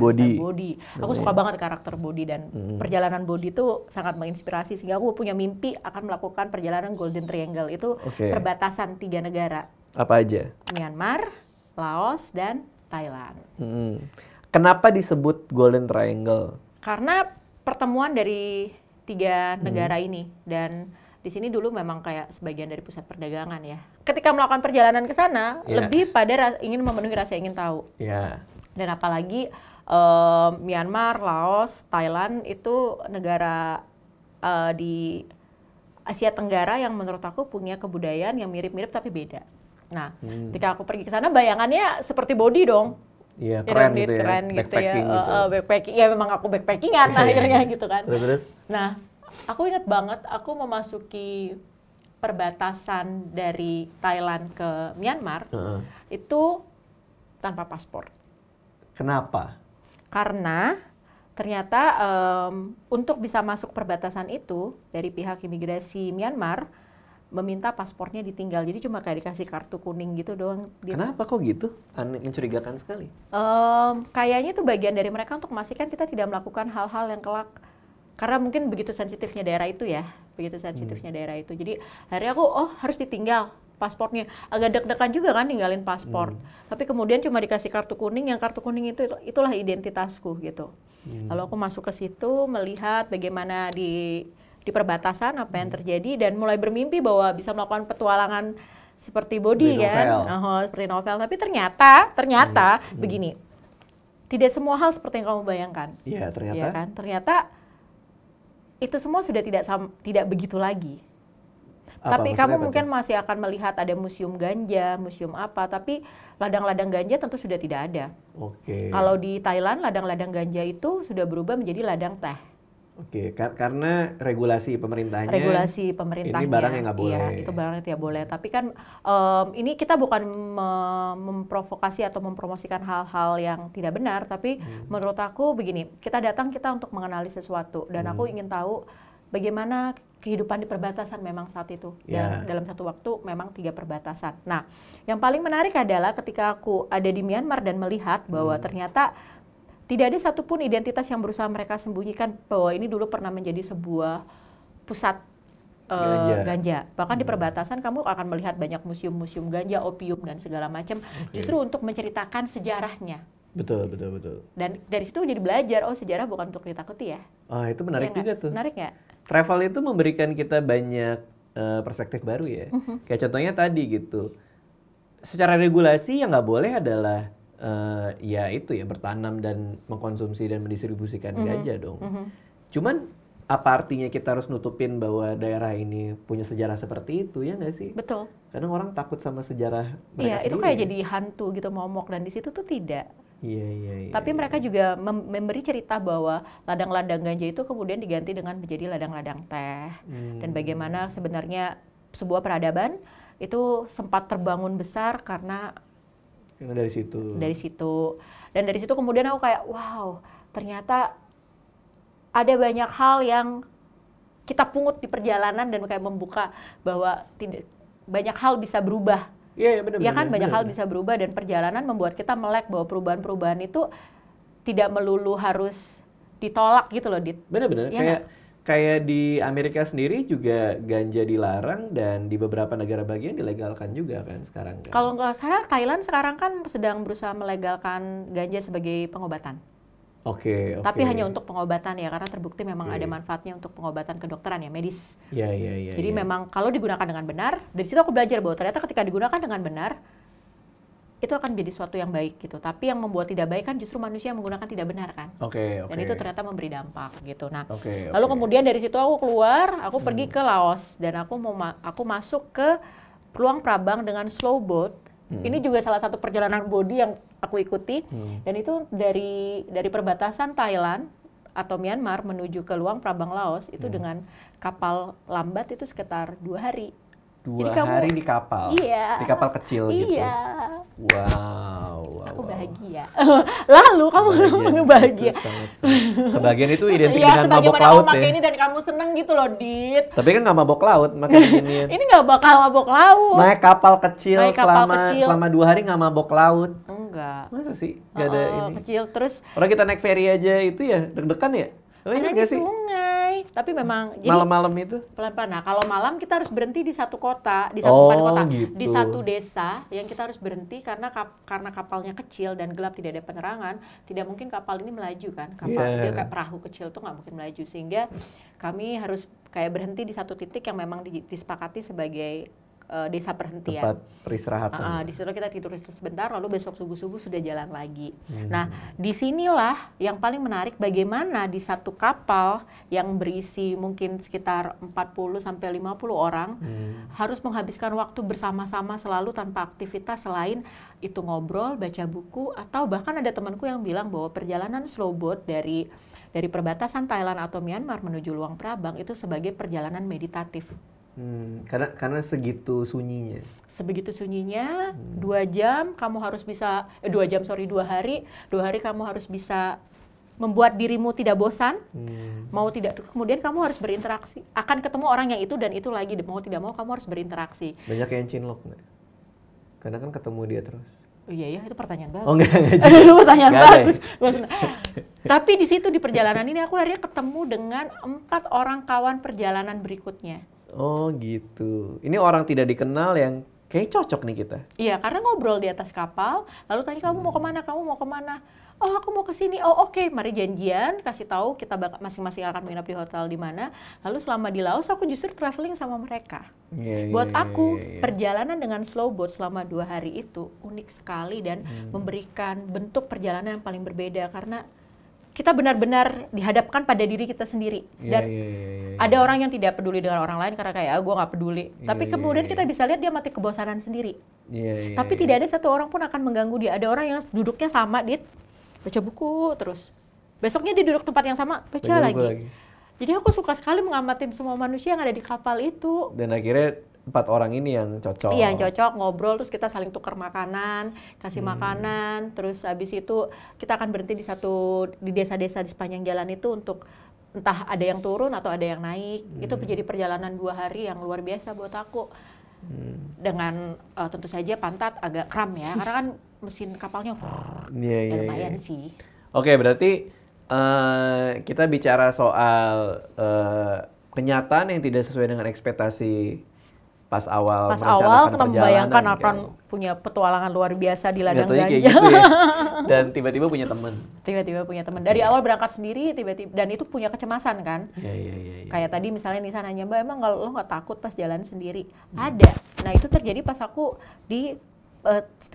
Aku suka banget karakter Body dan perjalanan Body itu sangat menginspirasi sehingga aku punya mimpi akan melakukan perjalanan Golden Triangle itu perbatasan 3 negara. Apa aja? Myanmar, Laos, dan Thailand. Kenapa disebut Golden Triangle? Karena pertemuan dari 3 negara ini dan di sini dulu memang kayak sebagian dari pusat perdagangan ya. Ketika melakukan perjalanan ke sana, lebih pada ingin memenuhi rasa ingin tahu. Dan apalagi Myanmar, Laos, Thailand itu negara di Asia Tenggara yang menurut aku punya kebudayaan yang mirip-mirip tapi beda. Nah, ketika aku pergi ke sana bayangannya seperti Body dong. Iya, keren gitu ya. Keren gitu ya. Backpacking, ya memang aku backpackingan akhirnya gitu kan. Terus? Nah, aku ingat banget aku memasuki perbatasan dari Thailand ke Myanmar itu tanpa paspor. Kenapa? Karena ternyata untuk bisa masuk perbatasan itu dari pihak imigrasi Myanmar meminta paspornya ditinggal. Jadi cuma kayak dikasih kartu kuning gitu doang. Kenapa kok gitu? Aneh, mencurigakan sekali. Kayaknya itu bagian dari mereka untuk memastikan kita tidak melakukan hal-hal yang kelak. Karena mungkin begitu sensitifnya daerah itu ya, Jadi akhirnya aku, harus ditinggal paspornya. Agak deg-degan juga kan ninggalin paspor. Tapi kemudian cuma dikasih kartu kuning, yang kartu kuning itulah identitasku gitu. Lalu aku masuk ke situ, melihat bagaimana di perbatasan apa yang terjadi dan mulai bermimpi bahwa bisa melakukan petualangan seperti Body kan, seperti novel. Tapi ternyata begini, tidak semua hal seperti yang kamu bayangkan. Iya, ternyata. Ya kan? Ternyata itu semua sudah tidak begitu lagi. Tapi kamu mungkin masih akan melihat ada museum ganja, museum apa, tapi ladang-ladang ganja tentu sudah tidak ada. Kalau di Thailand ladang-ladang ganja itu sudah berubah menjadi ladang teh. Karena regulasi pemerintahnya. Ini barang yang nggak boleh. Iya, itu barang yang tidak boleh. Tapi kan ini kita bukan memprovokasi atau mempromosikan hal-hal yang tidak benar, tapi menurut aku begini, kita datang untuk mengenali sesuatu dan aku ingin tahu bagaimana kehidupan di perbatasan memang saat itu. Dan dalam satu waktu memang 3 perbatasan. Nah, yang paling menarik adalah ketika aku ada di Myanmar dan melihat bahwa ternyata tidak ada satupun identitas yang berusaha mereka sembunyikan bahwa ini dulu pernah menjadi sebuah pusat ganja. Bahkan di perbatasan kamu akan melihat banyak museum-museum ganja, opium dan segala macam. Justru untuk menceritakan sejarahnya. Betul. Dan dari situ jadi belajar, sejarah bukan untuk ditakuti ya. Itu menarik juga tuh. Menarik nggak? Travel itu memberikan kita banyak perspektif baru ya. Kayak contohnya tadi gitu. Secara regulasi yang nggak boleh adalah bertanam dan mengkonsumsi dan mendistribusikan ganja dong. Cuman apa artinya kita harus nutupin bahwa daerah ini punya sejarah seperti itu, ya nggak sih? Betul. Kadang orang takut sama sejarah mereka sendiri. Iya, itu kayak jadi hantu gitu, momok, dan di situ tuh tidak. Iya. Tapi mereka juga memberi cerita bahwa ladang-ladang ganja itu kemudian diganti dengan menjadi ladang-ladang teh. Dan bagaimana sebenarnya sebuah peradaban itu sempat terbangun besar karena dari situ. Dan dari situ kemudian aku kayak, wow, ternyata ada banyak hal yang kita pungut di perjalanan dan kayak membuka bahwa banyak hal bisa berubah. Iya, benar. Ya kan, banyak hal bisa berubah dan perjalanan membuat kita melek bahwa perubahan-perubahan itu tidak melulu harus ditolak gitu loh, Dit. Benar-benar. Ya, kayak di Amerika sendiri juga ganja dilarang dan di beberapa negara bagian dilegalkan juga kan sekarang. Kan? Kalau nggak salah Thailand sekarang kan sedang berusaha melegalkan ganja sebagai pengobatan. Oke. Tapi hanya untuk pengobatan ya, karena terbukti memang ada manfaatnya untuk pengobatan kedokteran ya, medis. Iya. Jadi memang kalau digunakan dengan benar, dari situ aku belajar bahwa ternyata ketika digunakan dengan benar, itu akan jadi suatu yang baik gitu. Tapi yang membuat tidak baik kan justru manusia yang menggunakan tidak benar kan. Oke. Dan itu ternyata memberi dampak gitu. Nah, lalu kemudian dari situ aku keluar, aku pergi ke Laos dan aku masuk ke Luang Prabang dengan slow boat. Ini juga salah satu perjalanan body yang aku ikuti, dan itu dari perbatasan Thailand atau Myanmar menuju ke Luang Prabang Laos itu dengan kapal lambat itu sekitar 2 hari. 2 hari di kapal? Iya. Di kapal kecil gitu? Iya. Wow. Aku bahagia. Lalu kamu bahagia. Kebahagiaan itu identik dengan mabok laut ya? Ini dan kamu seneng gitu loh, Dit. Tapi kan nggak mabok laut, makanya ginian. Ini nggak bakal mabok laut. Naik kapal kecil selama 2 hari nggak mabok laut. Enggak. Masa sih? Gak ada ini? Kecil terus. Orang kita naik ferry aja itu ya deg-degan ya? Karena di sungai, tapi memang malam-malam itu pelan-pelan. Nah, kalau malam kita harus berhenti di satu kota, bukan kota, gitu. di satu desa yang kita harus berhenti karena kapalnya kecil dan gelap, tidak ada penerangan, tidak mungkin kapal ini melaju kan. Kapal dia kayak perahu kecil tuh nggak mungkin melaju, sehingga kami harus kayak berhenti di satu titik yang memang disepakati sebagai desa perhentian. Tempat peristirahatan. Di situ kita tidur sebentar, lalu besok subuh-subuh sudah jalan lagi. Nah, disinilah yang paling menarik bagaimana di satu kapal yang berisi mungkin sekitar 40-50 orang harus menghabiskan waktu bersama-sama selalu tanpa aktivitas selain itu ngobrol, baca buku, atau bahkan ada temanku yang bilang bahwa perjalanan slow boat dari perbatasan Thailand atau Myanmar menuju Luang Prabang itu sebagai perjalanan meditatif. Karena segitu sunyinya. Sebegitu sunyinya, 2 jam kamu harus bisa, 2 hari kamu harus bisa membuat dirimu tidak bosan, mau tidak, kemudian kamu harus berinteraksi. Akan ketemu orang yang itu dan itu lagi, mau tidak mau kamu harus berinteraksi. Banyak yang cinlok nggak? Karena kan ketemu dia terus. Oh iya, itu pertanyaan bagus. Oh enggak. Itu pertanyaan bagus. Tapi di situ di perjalanan ini aku akhirnya ketemu dengan 4 orang kawan perjalanan berikutnya. Oh gitu. Ini orang tidak dikenal yang kayak cocok nih kita. Iya, karena ngobrol di atas kapal, lalu tanya kamu mau kemana? Oh, aku mau ke sini. Oh, oke, mari janjian, kasih tahu kita masing-masing akan menginap di hotel di mana. Lalu selama di Laos aku justru traveling sama mereka. Buat aku, perjalanan dengan slow boat selama 2 hari itu unik sekali dan memberikan bentuk perjalanan yang paling berbeda karena kita benar-benar dihadapkan pada diri kita sendiri. Dan ada orang yang tidak peduli dengan orang lain karena kayak, gue gak peduli. Tapi kemudian kita bisa lihat dia mati kebosanan sendiri. Tapi tidak ada satu orang pun akan mengganggu dia. Ada orang yang duduknya sama, Dit, baca buku terus. Besoknya dia duduk tempat yang sama, baca lagi. Jadi aku suka sekali mengamati semua manusia yang ada di kapal itu. Dan akhirnya 4 orang ini yang cocok. Iya, yang cocok, ngobrol, terus kita saling tukar makanan, kasih makanan, terus habis itu kita akan berhenti di desa-desa di sepanjang jalan itu untuk entah ada yang turun atau ada yang naik. Itu menjadi perjalanan 2 hari yang luar biasa buat aku. Dengan tentu saja pantat agak kram ya, karena kan mesin kapalnya lumayan sih. Oke, berarti kita bicara soal kenyataan yang tidak sesuai dengan ekspektasi pas awal kita membayangkan akan punya petualangan luar biasa di ladang ganja. Gitu ya. Dan tiba-tiba punya teman. Dari awal berangkat sendiri, tiba-tiba, dan itu punya kecemasan kan. Iya. Kayak tadi misalnya Nisa nanya, Mbak, emang lo nggak takut pas jalan sendiri? Ada. Nah itu terjadi pas aku di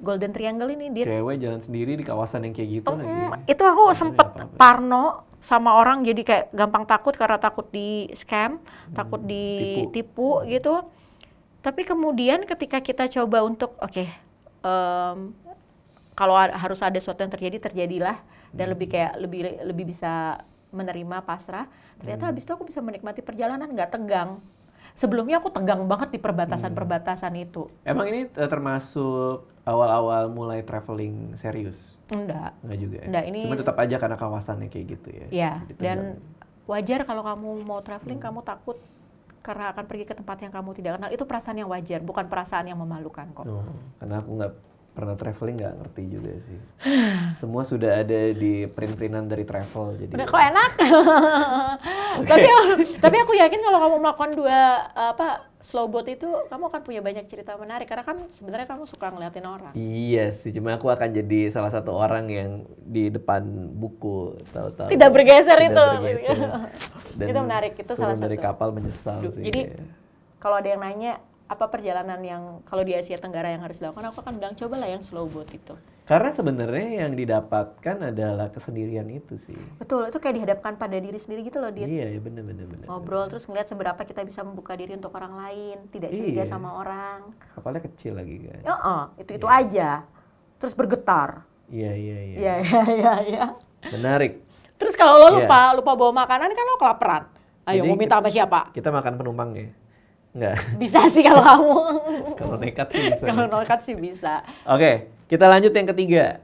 Golden Triangle ini. Cewek jalan sendiri di kawasan yang kayak gitu lagi. Itu aku sempet parno sama orang, jadi kayak gampang takut karena takut di scam, takut ditipu gitu. Tapi kemudian ketika kita coba untuk kalau harus ada sesuatu yang terjadilah dan lebih bisa menerima, pasrah. Ternyata habis itu aku bisa menikmati perjalanan, nggak tegang. Sebelumnya aku tegang banget di perbatasan itu. Emang ini termasuk awal-awal mulai traveling serius? Enggak juga ya? Enggak, ini... Cuma tetap aja karena kawasannya kayak gitu ya? Iya, dan wajar kalau kamu mau traveling, kamu takut karena akan pergi ke tempat yang kamu tidak kenal. Itu perasaan yang wajar, bukan perasaan yang memalukan kok. Karena aku nggak pernah traveling, nggak ngerti juga sih. Semua sudah ada di print-printan dari travel, jadi... Udah, kok enak? Tapi aku yakin kalau kamu melakukan 2 slow boat itu, kamu akan punya banyak cerita menarik. Karena kan sebenarnya kamu suka ngeliatin orang. Iya sih, cuma aku akan jadi salah satu orang yang di depan buku, tahu-tahu. Tidak bergeser itu. Dan itu menarik, itu salah satu. dari kapal menyesal sih. Jadi, kalau ada yang nanya, apa perjalanan yang kalau di Asia Tenggara yang harus dilakukan, aku akan bilang cobalah yang slow boat itu. Karena sebenarnya yang didapatkan adalah kesendirian itu sih. Betul, itu kayak dihadapkan pada diri sendiri gitu loh, Dit. Iya, benar. Ngobrol terus ngeliat seberapa kita bisa membuka diri untuk orang lain, tidak curiga sama orang. Kapalnya kecil lagi kan. Itu aja. Terus bergetar. Iya. Menarik. Terus kalau lo lupa bawa makanan kan lo kelaparan. Ayo, mau minta sama siapa? Kita makan penumpang ya? Enggak. Bisa sih kalau kamu. Kalau nekat sih bisa. Kalau nekat sih bisa. Oke, kita lanjut yang ketiga.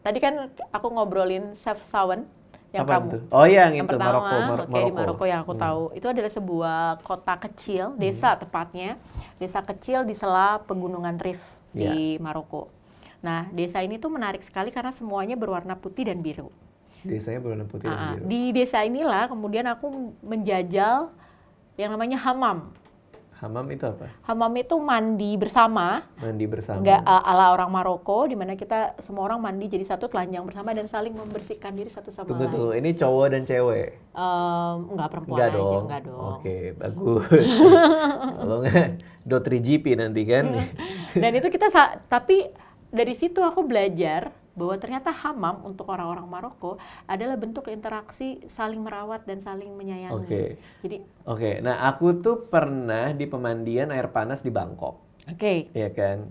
Tadi kan aku ngobrolin Chef Sawan yang apa kamu. Itu? Oh iya, yang itu pertama, Maroko. Di Maroko yang aku tahu. Itu adalah sebuah kota kecil, desa tepatnya. Desa kecil di sela pegunungan Rif di Maroko. Nah, desa ini tuh menarik sekali karena semuanya berwarna putih dan biru. Desanya berwarna putih dan biru. Di desa inilah kemudian aku menjajal yang namanya hamam. Hamam itu apa? Hamam itu mandi bersama. Nggak ala orang Maroko, di mana kita semua orang mandi jadi satu, telanjang bersama dan saling membersihkan diri satu sama lain. Tunggu, ini cowok dan cewek? Enggak, perempuan aja. Enggak dong. Oke, bagus. Kalau nggak, .3GP nanti kan. Dan itu kita, tapi dari situ aku belajar bahwa ternyata hamam untuk orang-orang Maroko adalah bentuk interaksi saling merawat dan saling menyayangi. Oke. Nah, aku tuh pernah di pemandian air panas di Bangkok. Iya kan.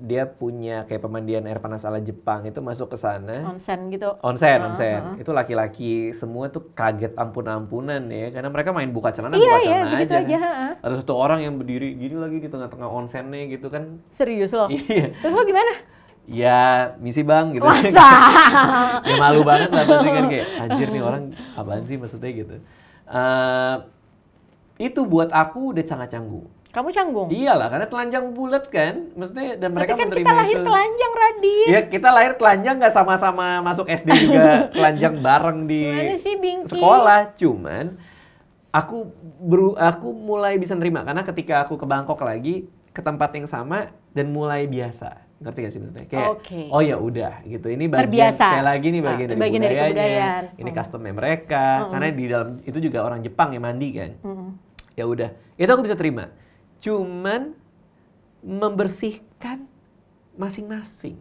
Dia punya kayak pemandian air panas ala Jepang, itu masuk ke sana. Onsen gitu. Onsen. Itu laki-laki semua tuh kaget ampun-ampunan ya, karena mereka main buka celana aja. Ada satu orang yang berdiri gini lagi di tengah-tengah onsennya gitu kan. Serius loh? Iya. Terus lo gimana? Ya, misi bang gitu. Masa? Ya malu banget lah pasti kan, kayak anjir nih orang apaan sih maksudnya gitu. Itu buat aku udah sangat canggung. Kamu canggung? Iyalah, karena telanjang bulat kan, maksudnya, dan mereka tapi kan menerima kita lahir itu. Telanjang, Radit. Ya kita lahir telanjang, nggak sama-sama masuk SD juga telanjang bareng di sekolah. Cuman aku mulai bisa nerima karena ketika aku ke Bangkok lagi, ke tempat yang sama dan mulai biasa. Ngerti gak sih maksudnya? Kayak, oh ya udah gitu. Ini bagian sekali lagi nih bagian dari budayanya. Ini customnya mereka. Karena di dalam itu juga orang Jepang yang mandi kan. Ya udah, itu aku bisa terima. Cuman membersihkan masing-masing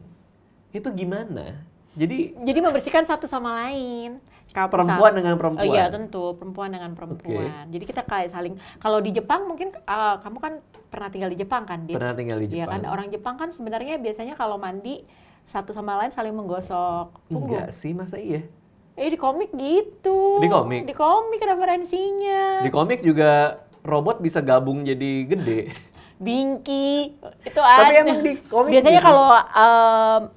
itu gimana? Jadi membersihkan satu sama lain. Perempuan dengan perempuan. Oh iya tentu, perempuan dengan perempuan. Jadi kita kayak saling, kalau di Jepang mungkin kamu kan pernah tinggal di Jepang kan? Pernah tinggal di Jepang. Iya kan, orang Jepang kan sebenarnya biasanya kalau mandi satu sama lain saling menggosok punggung. Enggak sih, masa iya? Di komik gitu. Di komik? Di komik referensinya. Di komik juga robot bisa gabung jadi gede. Binky, itu ada. Tapi emang di komik biasanya gitu? kalau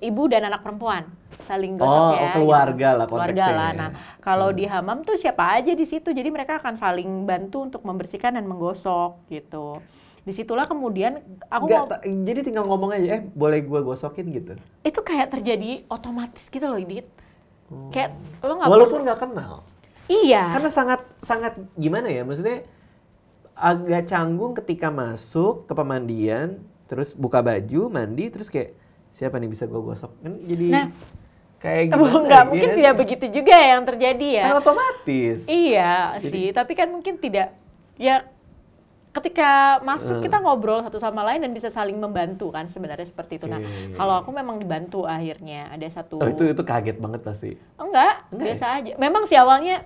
ibu dan anak perempuan saling gosok ya. Keluarga lah konteksnya. Keluarga lah. Nah, kalau di hamam tuh siapa aja di situ. Jadi mereka akan saling bantu untuk membersihkan dan menggosok gitu. Disitulah kemudian aku jadi tinggal ngomong aja, boleh gue gosokin gitu. Itu kayak terjadi otomatis gitu loh, Dit. Kayak lo nggak walaupun nggak kenal. Iya. Karena sangat gimana ya, maksudnya agak canggung ketika masuk ke pemandian, terus buka baju, mandi, terus kayak siapa nih bisa gue gosok? Kan jadi kayak gimana? Nggak, mungkin tidak begitu juga yang terjadi ya. Kan otomatis. Iya sih, tapi kan mungkin tidak. Ya ketika masuk kita ngobrol satu sama lain dan bisa saling membantu kan sebenarnya seperti itu. Nah, kalau aku memang dibantu akhirnya ada satu. Itu kaget banget pasti. Enggak biasa aja. Memang sih awalnya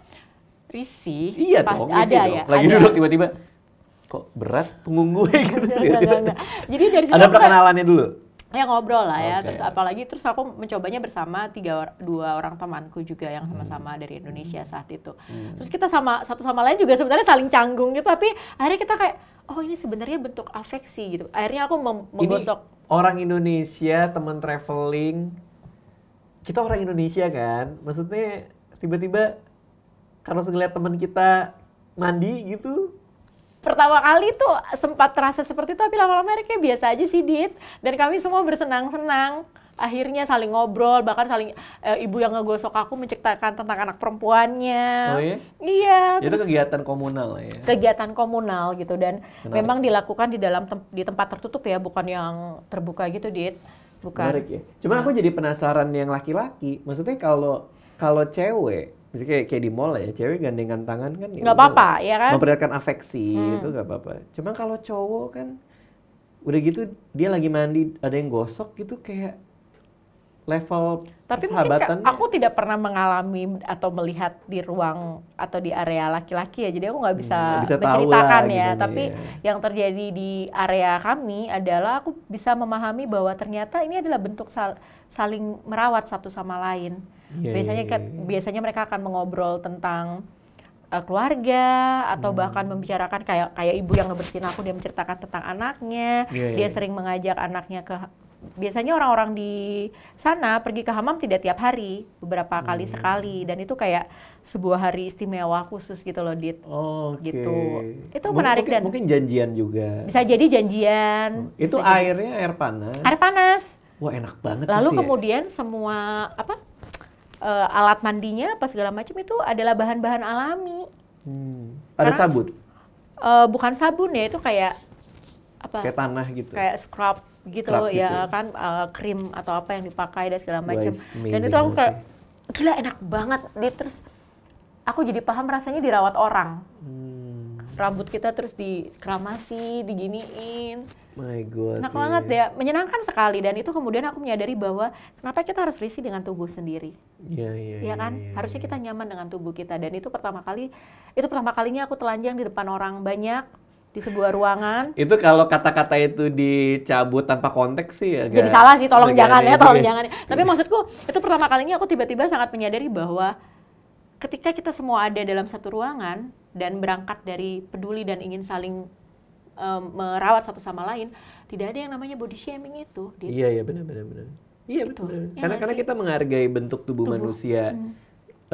risih. Iya dong, ada dong. ya. Lagi duduk tiba-tiba kok berat punggung gue gitu. Enggak. Jadi dari situ ada perkenalannya dulu. Ya ngobrol lah ya, terus apalagi terus aku mencobanya bersama dua orang temanku juga yang sama-sama dari Indonesia saat itu. Terus kita satu sama lain juga sebenarnya saling canggung gitu, tapi akhirnya kita kayak, oh ini sebenarnya bentuk afeksi gitu. Akhirnya aku menggosok. Ini orang Indonesia, teman traveling, kita orang Indonesia kan, maksudnya tiba-tiba kalau ngeliat teman kita mandi gitu. Pertama kali tuh sempat terasa seperti itu, tapi lama-lama kayak biasa aja sih, Dit. Dan kami semua bersenang-senang. Akhirnya saling ngobrol, bahkan saling ibu yang ngegosok aku menceritakan tentang anak perempuannya. Oh iya? Iya. Itu kegiatan komunal ya? Kegiatan komunal gitu, dan memang dilakukan di tempat tertutup ya, bukan yang terbuka gitu, Dit. Bukan. Menarik ya. Cuma aku jadi penasaran yang laki-laki. Maksudnya kalau cewek, misalnya kayak di mall ya, cewek gandengan tangan kan nggak apa-apa, ya kan? Memperlihatkan afeksi, itu nggak apa-apa. Cuma kalau cowok kan, udah gitu dia lagi mandi, ada yang gosok gitu, kayak level tapi persahabatannya. Mungkin aku tidak pernah mengalami atau melihat di ruang atau di area laki-laki ya, jadi aku nggak bisa menceritakan ya. Tapi yang terjadi di area kami adalah aku bisa memahami bahwa ternyata ini adalah bentuk saling merawat satu sama lain. Biasanya mereka akan mengobrol tentang keluarga atau bahkan membicarakan kayak ibu yang ngebersihin aku, dia menceritakan tentang anaknya. Dia sering mengajak anaknya biasanya orang-orang di sana pergi ke hamam tidak tiap hari, beberapa kali sekali, dan itu kayak sebuah hari istimewa khusus gitu loh, Dit. Gitu. Itu menarik dan mungkin janjian juga. Bisa jadi janjian. Itu airnya air panas. Air panas. Wah, enak banget. Lalu kemudian semua alat mandinya apa segala macam itu adalah bahan-bahan alami. Ada sabun? Bukan sabun ya, itu kayak apa? Kayak tanah gitu. Kayak scrub gitu ya kan, krim atau apa yang dipakai dan segala macam. Dan itu aku kayak gila enak banget. Terus aku jadi paham rasanya dirawat orang. Rambut kita terus dikeramasi, diginiin. My God. Enak banget ya, menyenangkan sekali. Dan itu kemudian aku menyadari bahwa kenapa kita harus risih dengan tubuh sendiri. Iya kan? Harusnya kita nyaman dengan tubuh kita. Dan itu pertama kalinya aku telanjang di depan orang banyak di sebuah ruangan. Itu kalau kata-kata itu dicabut tanpa konteks sih ya. Jadi salah sih, tolong jangan. Tapi maksudku itu pertama kalinya aku tiba-tiba sangat menyadari bahwa ketika kita semua ada dalam satu ruangan dan berangkat dari peduli dan ingin saling merawat satu sama lain, tidak ada yang namanya body shaming itu. Iya benar. Iya betul. Karena kita menghargai bentuk tubuh manusia.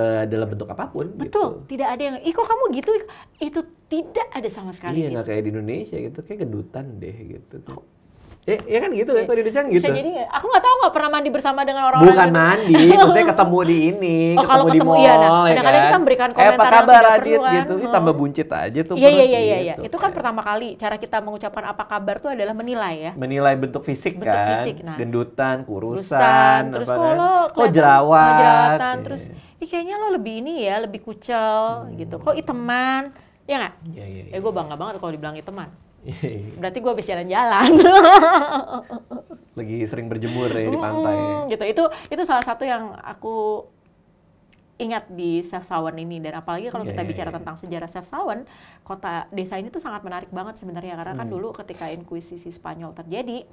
Dalam bentuk apapun. Betul, gitu. Tidak ada yang, kok kamu gitu, itu tidak ada sama sekali. Iya, nggak kayak di Indonesia gitu, kayak gendutan deh gitu. Ya kan gitu kan, kalau di Indonesia gitu. Bisa jadi nggak? Aku nggak tahu nggak pernah mandi bersama dengan orang-orang. Bukan mandi, maksudnya ketemu di ini, ketemu di mall, ya kan. Kadang-kadang kita memberikan komentar apa kabar yang tidak Adit perlu, gitu, tambah buncit aja tuh. Iya. Itu kan pertama kali cara kita mengucapkan apa kabar tuh adalah menilai ya. Menilai bentuk fisik kan, nah, gendutan, kurusan, terus kok jerawatan, terus kayaknya lo lebih ini ya, lebih kucel gitu, kok iteman, ya nggak? Iya. Gue bangga banget kalau dibilang iteman. Berarti gue habis jalan-jalan. Lagi sering berjemur ya di pantai. Gitu. Itu salah satu yang aku ingat di Chef Sawen ini, dan apalagi kalau kita bicara tentang sejarah Chef Sawen, kota desa ini tuh sangat menarik banget sebenarnya, karena kan dulu ketika inkuisisi Spanyol terjadi,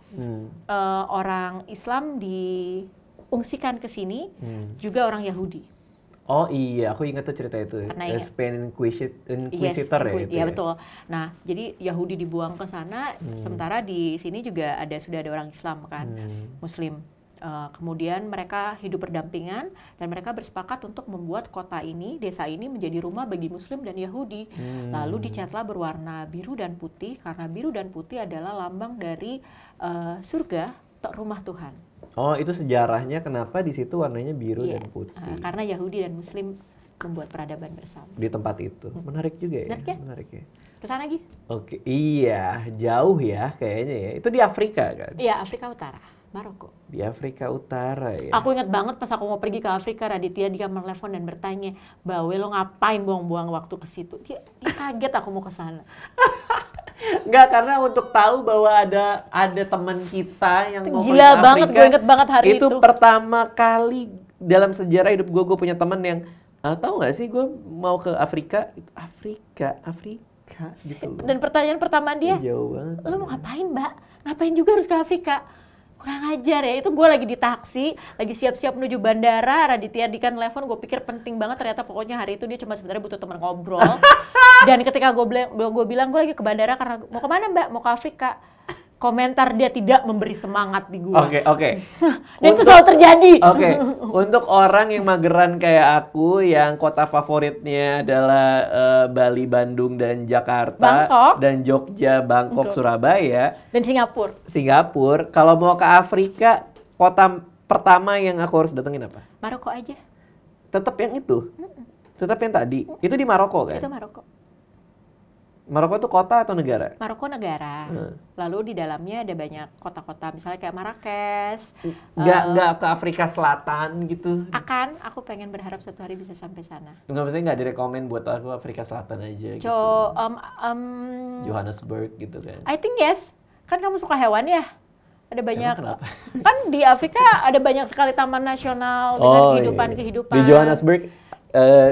orang Islam diungsikan ke sini, juga orang Yahudi. Oh iya, aku ingat tuh cerita itu. Spain Inquisitor ya. Iya betul. Nah, jadi Yahudi dibuang ke sana, sementara di sini juga sudah ada orang Islam kan, Muslim. Kemudian mereka hidup berdampingan dan mereka bersepakat untuk membuat kota ini, desa ini menjadi rumah bagi Muslim dan Yahudi. Lalu dicatlah berwarna biru dan putih, karena biru dan putih adalah lambang dari surga, rumah Tuhan. Oh, itu sejarahnya kenapa di situ warnanya biru dan putih. Karena Yahudi dan Muslim membuat peradaban bersama. Di tempat itu. Menarik juga ya. Menarik ya. Kesana lagi? Oke, iya, jauh ya kayaknya ya. Itu di Afrika kan? Iya, Afrika Utara, Maroko. Di Afrika Utara ya. Aku ingat banget pas aku mau pergi ke Afrika, Raditya dia menelepon dan bertanya, "Bawe, lo ngapain buang-buang waktu ke situ?" Dia kaget aku mau ke sana. Enggak, karena untuk tahu bahwa ada teman kita yang mau pergi ke Afrika. Gila banget, gue inget banget hari itu. Itu pertama kali dalam sejarah hidup gue punya teman yang tahu nggak sih gue mau ke Afrika gitu. Dan pertanyaan pertama dia, jauh banget. "Lo mau ngapain, Mbak? Ngapain juga harus ke Afrika?" Kurang ajar ya, itu gue lagi di taksi, lagi siap-siap menuju bandara, Raditya Dika nelfon, gue pikir penting banget, ternyata pokoknya hari itu dia cuma sebenarnya butuh teman ngobrol. Dan ketika gue bilang gue lagi ke bandara karena mau kemana mbak? Mau ke Afrika. Komentar dia tidak memberi semangat di gue. Oke. Dan itu selalu terjadi. Oke. Untuk orang yang mageran kayak aku, yang kota favoritnya adalah Bali, Bandung, dan Jakarta, Bangkok. dan Jogja, Bangkok, Surabaya, Dan Singapura. Kalau mau ke Afrika, kota pertama yang aku harus datengin apa? Maroko aja. Tetap yang itu? Tetap yang tadi? Itu di Maroko kan? Itu Maroko. Maroko itu kota atau negara? Maroko negara. Lalu di dalamnya ada banyak kota-kota, misalnya kayak Marrakesh. Nggak ke Afrika Selatan gitu? Aku pengen berharap suatu hari bisa sampai sana. Maksudnya nggak direkomend buat aku Afrika Selatan aja gitu? Johannesburg gitu kan? I think yes. Kan kamu suka hewan ya? Ada banyak, kan di Afrika ada banyak sekali taman nasional dengan kehidupan-kehidupan. Di Johannesburg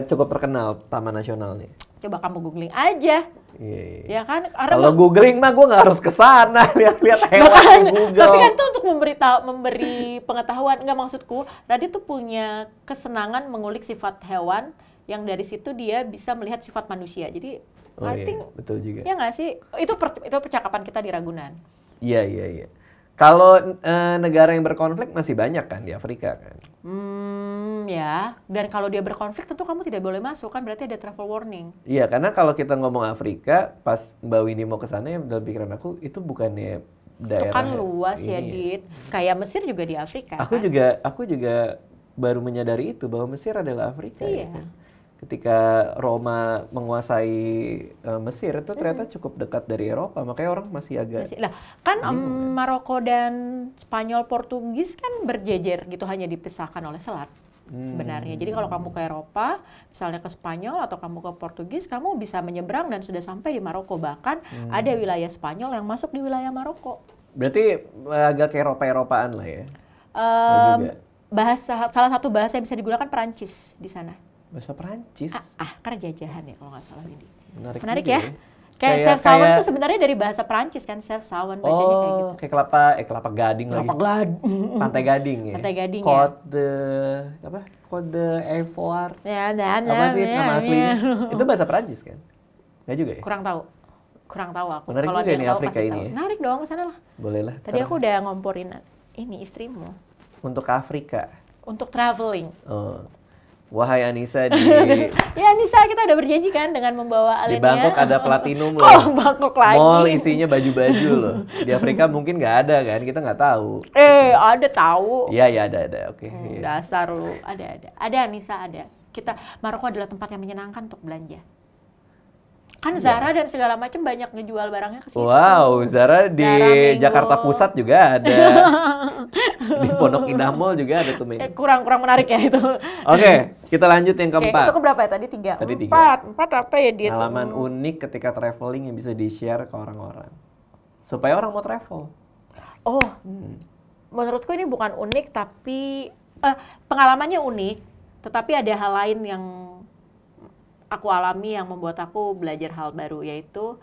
cukup terkenal taman nasionalnya. Coba kamu googling aja. Iya. Ya kan? Kalau googling mah gue nggak harus ke sana lihat-lihat hewan di Google. Tapi kan itu untuk memberi pengetahuan. Nggak, maksudku, Radit tuh punya kesenangan mengulik sifat hewan yang dari situ dia bisa melihat sifat manusia. Jadi I think betul juga. Ya nggak sih? Itu percakapan kita di Ragunan. Iya. Kalau negara yang berkonflik masih banyak kan di Afrika kan? Ya. Dan kalau dia berkonflik tentu kamu tidak boleh masuk kan, berarti ada travel warning. Iya, karena kalau kita ngomong Afrika, pas Mbak Winnie mau ke sana, ya dalam pikiran aku itu bukannya daerah. Itu kan luas ya, Dit. Kayak Mesir juga di Afrika. Aku juga baru menyadari itu bahwa Mesir adalah Afrika. Iya. Ya kan? Ketika Roma menguasai Mesir itu ternyata cukup dekat dari Eropa, makanya orang masih agak. Kan Maroko dan Spanyol, Portugis kan berjejer gitu, hanya dipisahkan oleh selat. Sebenarnya. Jadi kalau kamu ke Eropa, misalnya ke Spanyol atau kamu ke Portugis, kamu bisa menyeberang dan sudah sampai di Maroko. Bahkan ada wilayah Spanyol yang masuk di wilayah Maroko. Berarti agak ke Eropa-Eropaan lah ya? Salah satu bahasa yang bisa digunakan Perancis di sana. Bahasa Perancis? Karena jajahan ya kalau nggak salah ini. Menarik ya? Kayak Chef Sawan tuh sebenarnya dari bahasa Perancis kan, Chef Sawan bacanya kayak gitu. Kayak kelapa gading lagi. Pantai Gading ya. Pantai Gading Kode Evoar. Ya, apa sih nama aslinya? Itu bahasa Perancis kan? Nggak juga ya? Kurang tahu aku. Menarik juga ini Afrika ini ya? Menarik dong, ke sana lah. Boleh lah. Tadi aku udah ngomporin ini istrimu. Untuk Afrika? Untuk traveling. Wahai Anissa Ya Anissa, kita udah berjanji kan dengan membawa Alenia. Di Bangkok ada platinum loh. Bangkok lagi. Mall isinya baju-baju loh. Di Afrika mungkin nggak ada kan, kita nggak tahu. Ada tahu. Iya ada. Oke. Dasar lu, ada. Ada Anissa, ada. Maroko adalah tempat yang menyenangkan untuk belanja. Kan Zara dan segala macam banyak ngejual barangnya ke situ. Wow, Zara di Jakarta Pusat juga ada. Di Pondok Indah Mall juga ada tuh. Kurang menarik ya itu. Oke, kita lanjut yang keempat. Itu keberapa ya tadi? 3. Tadi 4 apa ya dia? Pengalaman unik ketika traveling yang bisa di-share ke orang-orang. Supaya orang mau travel. Menurutku ini bukan unik, tapi pengalamannya unik. Tetapi ada hal lain yang aku alami yang membuat aku belajar hal baru, yaitu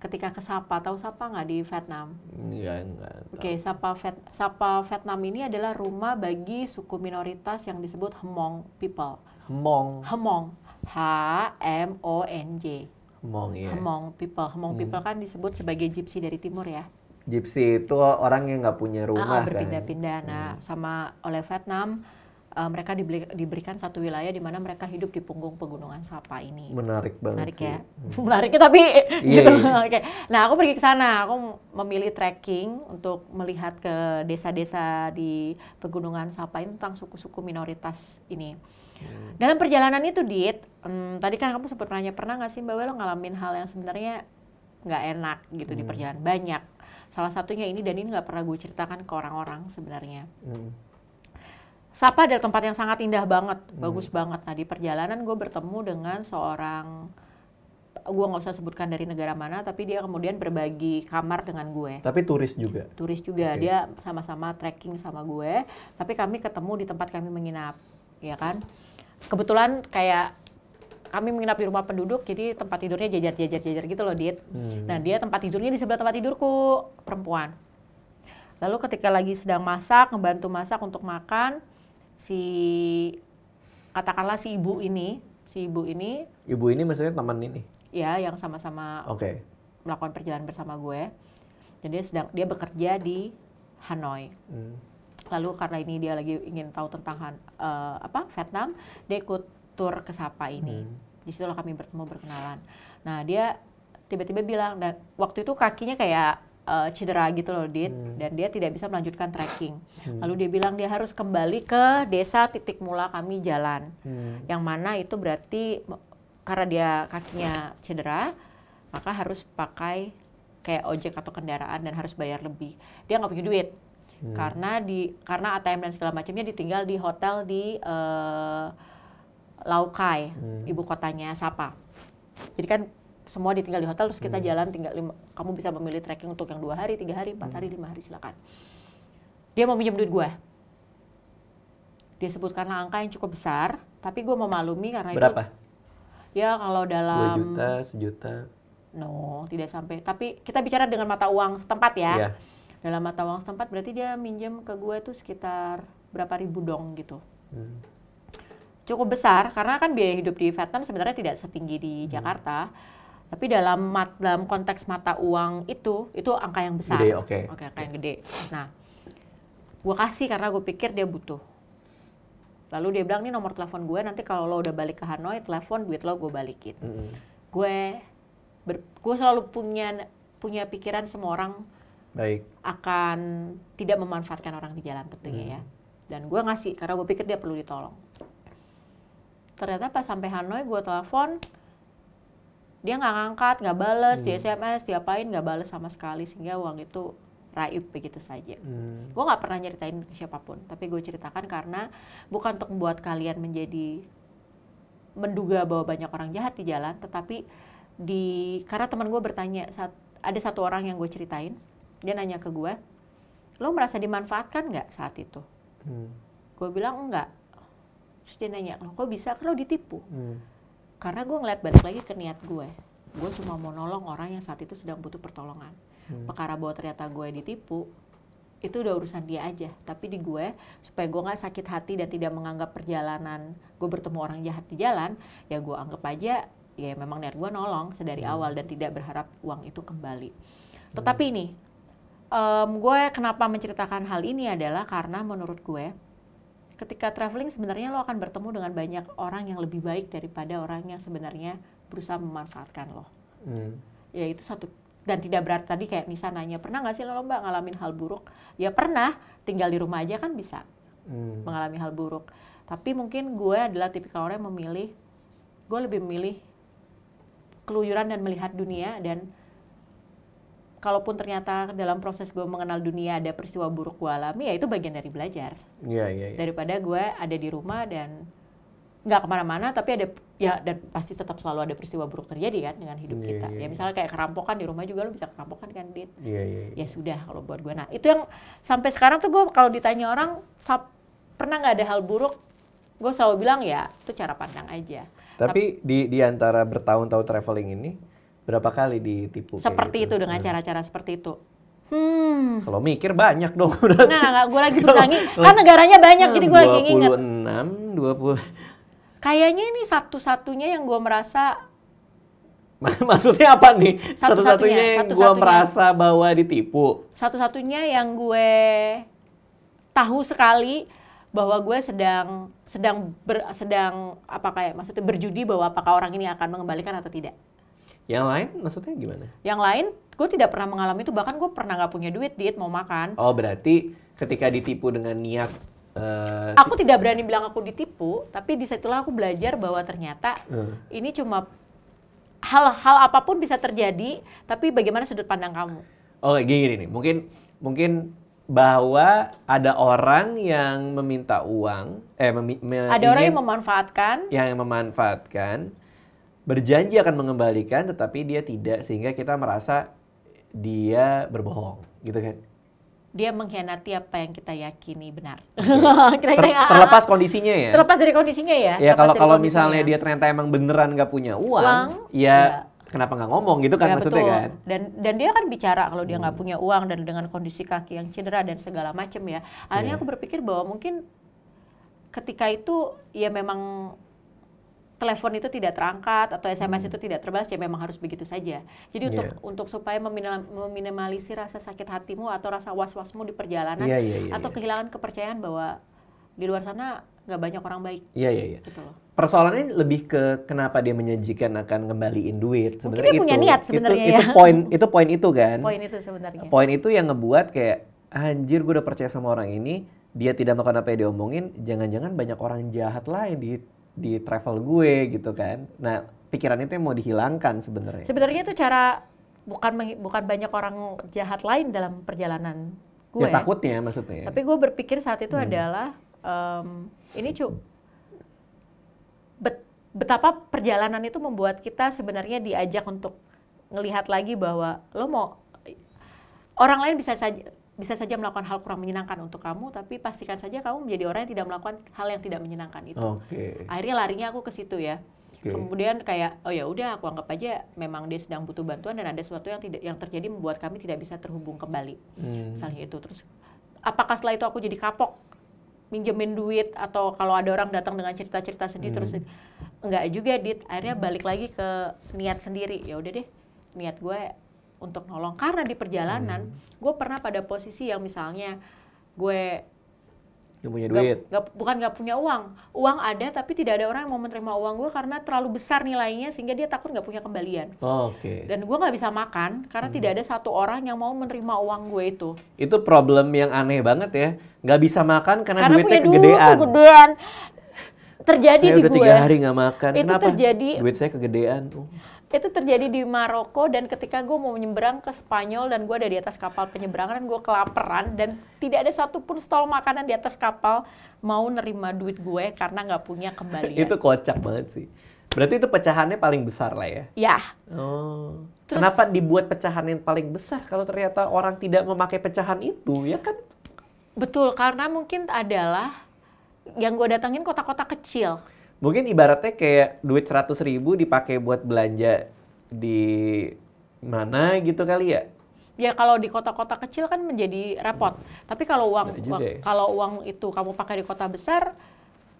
ketika ke Sapa. Tahu Sapa nggak di Vietnam? Enggak. Oke, Sapa Vietnam ini adalah rumah bagi suku minoritas yang disebut Hmong people. Hmong. H-M-O-N-J. Hmong, iya. Hmong people. Hmong people kan disebut sebagai gypsy dari timur ya. Gypsy itu orang yang nggak punya rumah berpindah-pindah. Nah, sama oleh Vietnam, mereka diberikan satu wilayah di mana mereka hidup di punggung pegunungan Sapa ini. Menarik banget. Menarik ya. Menarik tapi gitu. Okay. Nah, aku pergi ke sana. Aku memilih trekking untuk melihat ke desa-desa di pegunungan Sapa ini tentang suku-suku minoritas ini. Dalam perjalanan itu, Dit, tadi kan kamu sempat nanya, pernah nggak sih Mbak Wel ngalamin hal yang sebenarnya nggak enak gitu di perjalanan? Banyak. Salah satunya ini, dan ini nggak pernah gue ceritakan ke orang-orang sebenarnya. Sapa adalah tempat yang sangat indah banget, bagus banget. Nah, di perjalanan gue bertemu dengan seorang, gue nggak usah sebutkan dari negara mana, tapi dia kemudian berbagi kamar dengan gue. Tapi turis juga? Turis juga, dia sama-sama trekking sama gue, tapi kami ketemu di tempat kami menginap, ya kan? Kebetulan kayak kami menginap di rumah penduduk, jadi tempat tidurnya jajar gitu loh, Dit. Nah, dia tempat tidurnya di sebelah tempat tidurku, perempuan. Lalu ketika lagi sedang masak, ngebantu masak untuk makan, katakanlah si ibu ini. Ibu ini maksudnya teman ini? Ya, yang sama-sama melakukan perjalanan bersama gue. Dan dia bekerja di Hanoi. Lalu karena ini dia lagi ingin tahu tentang Vietnam, dia ikut tur ke Sapa ini. Di situlah kami berkenalan. Nah, dia tiba-tiba bilang, dan waktu itu kakinya kayak cedera gitu loh, Dit, dan dia tidak bisa melanjutkan trekking. Lalu dia bilang dia harus kembali ke desa titik mula kami jalan. Yang mana itu berarti karena dia kakinya cedera, maka harus pakai kayak ojek atau kendaraan dan harus bayar lebih. Dia nggak punya duit. Karena ATM dan segala macamnya ditinggal di hotel di Lào Cai, ibu kotanya Sapa. Jadi kan semua ditinggal di hotel, terus kita jalan kamu bisa memilih trekking untuk yang 2 hari, 3 hari, 4 hari, 5 hari, silakan. Dia mau pinjam duit gue. Dia sebutkanlah angka yang cukup besar, tapi gue memaklumi karena berapa? Ya kalau dalam 2 juta, 1 juta. No, tidak sampai. Tapi kita bicara dengan mata uang setempat ya. Yeah. Dalam mata uang setempat berarti dia minjem ke gue tuh sekitar berapa ribu dong gitu. Cukup besar karena kan biaya hidup di Vietnam sebenarnya tidak setinggi di Jakarta. Tapi dalam konteks mata uang itu angka yang besar. Gede, Oke, angka yang gede. Nah, gue kasih karena gue pikir dia butuh. Lalu dia bilang, ini nomor telepon gue, nanti kalau lo udah balik ke Hanoi, telepon, duit lo gue balikin. Gue selalu punya pikiran semua orang akan tidak memanfaatkan orang di jalan tentunya ya. Dan gue ngasih karena gue pikir dia perlu ditolong. Ternyata pas sampai Hanoi gue telepon, dia nggak ngangkat, nggak bales, di SMS, diapain nggak bales sama sekali, sehingga uang itu raib begitu saja. Gue nggak pernah nyeritain ke siapapun, tapi gue ceritakan karena bukan untuk membuat kalian menduga bahwa banyak orang jahat di jalan, tetapi karena teman gue bertanya, ada satu orang yang gue ceritain, dia nanya ke gue, lo merasa dimanfaatkan nggak saat itu? Gue bilang enggak. Terus dia nanya, lo kok bisa? Kan lo ditipu. Karena gue ngeliat balik lagi ke niat gue cuma mau nolong orang yang saat itu sedang butuh pertolongan. Perkara bahwa ternyata gue ditipu, itu udah urusan dia aja. Tapi di gue, supaya gue gak sakit hati dan tidak menganggap perjalanan gue bertemu orang jahat di jalan, ya gue anggap aja, ya memang niat gue nolong sedari awal dan tidak berharap uang itu kembali. Tetapi ini, gue kenapa menceritakan hal ini adalah karena menurut gue, ketika traveling sebenarnya lo akan bertemu dengan banyak orang yang lebih baik daripada orang yang sebenarnya berusaha memanfaatkan lo. Ya itu satu. Dan tidak berarti tadi kayak Nisa nanya, pernah gak sih lo Mbak ngalamin hal buruk? Ya pernah, tinggal di rumah aja kan bisa mengalami hal buruk. Tapi mungkin gue adalah tipikal orang yang gue lebih memilih keluyuran dan melihat dunia, dan kalaupun ternyata dalam proses gue mengenal dunia ada peristiwa buruk gue alami, ya itu bagian dari belajar. Iya. Daripada gue ada di rumah dan nggak kemana-mana, tapi dan pasti tetap selalu ada peristiwa buruk terjadi kan dengan hidup kita. Ya misalnya kayak kerampokan di rumah juga lo bisa kerampokan kan, Dit. Iya. Ya sudah kalau buat gue. Nah itu yang sampai sekarang tuh gue kalau ditanya orang, pernah nggak ada hal buruk, gue selalu bilang ya itu cara pandang aja. Tapi di antara bertahun-tahun traveling ini, berapa kali ditipu? Seperti itu dengan cara-cara seperti itu. Kalau mikir banyak dong. Nggak, gue lagi berusaha kan negaranya banyak, jadi gue lagi nginget. 26, 20. Kayaknya ini satu-satunya yang gue merasa. Maksudnya apa nih? Satu-satunya yang gue merasa bahwa ditipu. Satu-satunya yang gue tahu sekali bahwa gue sedang maksudnya berjudi bahwa apakah orang ini akan mengembalikan atau tidak. Yang lain maksudnya gimana? Yang lain, gue tidak pernah mengalami itu. Bahkan gue pernah nggak punya duit, mau makan. Oh, berarti ketika ditipu dengan niat... Aku tidak berani bilang aku ditipu, tapi di situlah aku belajar bahwa ternyata ini cuma hal apapun bisa terjadi, tapi bagaimana sudut pandang kamu. Oh, gini nih. Mungkin bahwa ada orang yang meminta uang, ada orang yang memanfaatkan. Yang memanfaatkan, berjanji akan mengembalikan, tetapi dia tidak, sehingga kita merasa dia berbohong, gitu kan? Dia mengkhianati apa yang kita yakini benar. Terlepas kondisinya ya? Terlepas dari kondisinya ya? Ya kalau misalnya dia ternyata emang beneran nggak punya uang, ya kenapa nggak ngomong gitu kan, ya, maksudnya betul. kan. Dan dia kan bicara kalau dia nggak punya uang dan dengan kondisi kaki yang cedera dan segala macam ya. Akhirnya aku berpikir bahwa mungkin ketika itu ya memang telepon itu tidak terangkat atau SMS itu tidak terbalas, ya memang harus begitu saja. Jadi untuk supaya meminimalisir rasa sakit hatimu atau rasa was-wasmu di perjalanan atau kehilangan kepercayaan bahwa di luar sana nggak banyak orang baik. Iya. Gitu loh. Persoalannya lebih ke kenapa dia menjanjikan akan ngembaliin duit. Sebenarnya dia punya niat sebenarnya ya. Itu poin itu kan. Poin itu sebenarnya. Poin itu yang ngebuat kayak anjir gue udah percaya sama orang ini, dia tidak melakukan apa yang dia omongin, jangan-jangan banyak orang jahat lain di travel gue gitu kan. Nah, pikiran itu yang mau dihilangkan sebenarnya. Sebenarnya itu cara bukan banyak orang jahat lain dalam perjalanan gue. Ya takutnya maksudnya. Tapi gue berpikir saat itu adalah ini betapa perjalanan itu membuat kita sebenarnya diajak untuk ngelihat lagi bahwa orang lain bisa saja melakukan hal kurang menyenangkan untuk kamu, tapi pastikan saja kamu menjadi orang yang tidak melakukan hal yang tidak menyenangkan itu. Akhirnya larinya aku ke situ ya. Kemudian kayak oh ya udah aku anggap aja memang dia sedang butuh bantuan dan ada sesuatu yang terjadi membuat kami tidak bisa terhubung kembali. Misalnya itu. Terus apakah setelah itu aku jadi kapok minjemin duit atau kalau ada orang datang dengan cerita-cerita sedih terus enggak juga, Dit. Akhirnya balik lagi ke niat sendiri. Ya udah deh, niat gue untuk nolong karena di perjalanan gue pernah pada posisi yang misalnya gue Gak punya duit? Bukan gak punya uang. Uang ada tapi tidak ada orang yang mau menerima uang gue karena terlalu besar nilainya sehingga dia takut gak punya kembalian. Dan gue gak bisa makan karena tidak ada satu orang yang mau menerima uang gue itu. Itu problem yang aneh banget ya. Gak bisa makan karena duitnya kegedean. Terjadi saya di udah gue. 3 hari gak makan. Itu kenapa? Terjadi. Duit saya kegedean. Itu terjadi di Maroko dan ketika gue mau menyeberang ke Spanyol dan gue ada di atas kapal penyeberangan dan gue kelaparan dan tidak ada satupun stol makanan di atas kapal mau nerima duit gue karena nggak punya kembalian. Itu kocak banget sih. Berarti itu pecahannya paling besar lah ya? Ya. Terus, kenapa dibuat pecahan yang paling besar kalau ternyata orang tidak memakai pecahan itu, ya kan? Betul, karena mungkin adalah yang gue datangin kota-kota kecil. Mungkin ibaratnya kayak duit 100.000 dipakai buat belanja di mana gitu kali ya? Ya kalau di kota-kota kecil kan menjadi repot. Tapi kalau uang itu kamu pakai di kota besar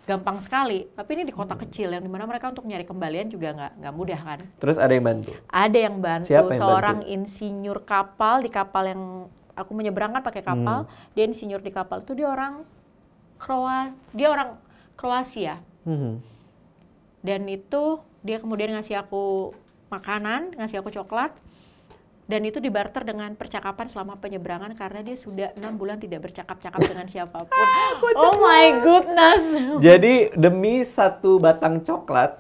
gampang sekali. Tapi ini di kota kecil yang dimana mereka untuk nyari kembalian juga nggak mudah kan? Terus ada yang bantu? Ada yang bantu. Siapa yang seorang bantu? Insinyur kapal di kapal yang aku menyeberangkan pakai kapal. Dia insinyur di kapal itu dia orang Kroasia. Dan itu dia kemudian ngasih aku makanan, ngasih aku coklat, dan itu dibarter dengan percakapan selama penyeberangan karena dia sudah 6 bulan tidak bercakap-cakap dengan siapapun. Oh my goodness. Jadi demi 1 batang coklat,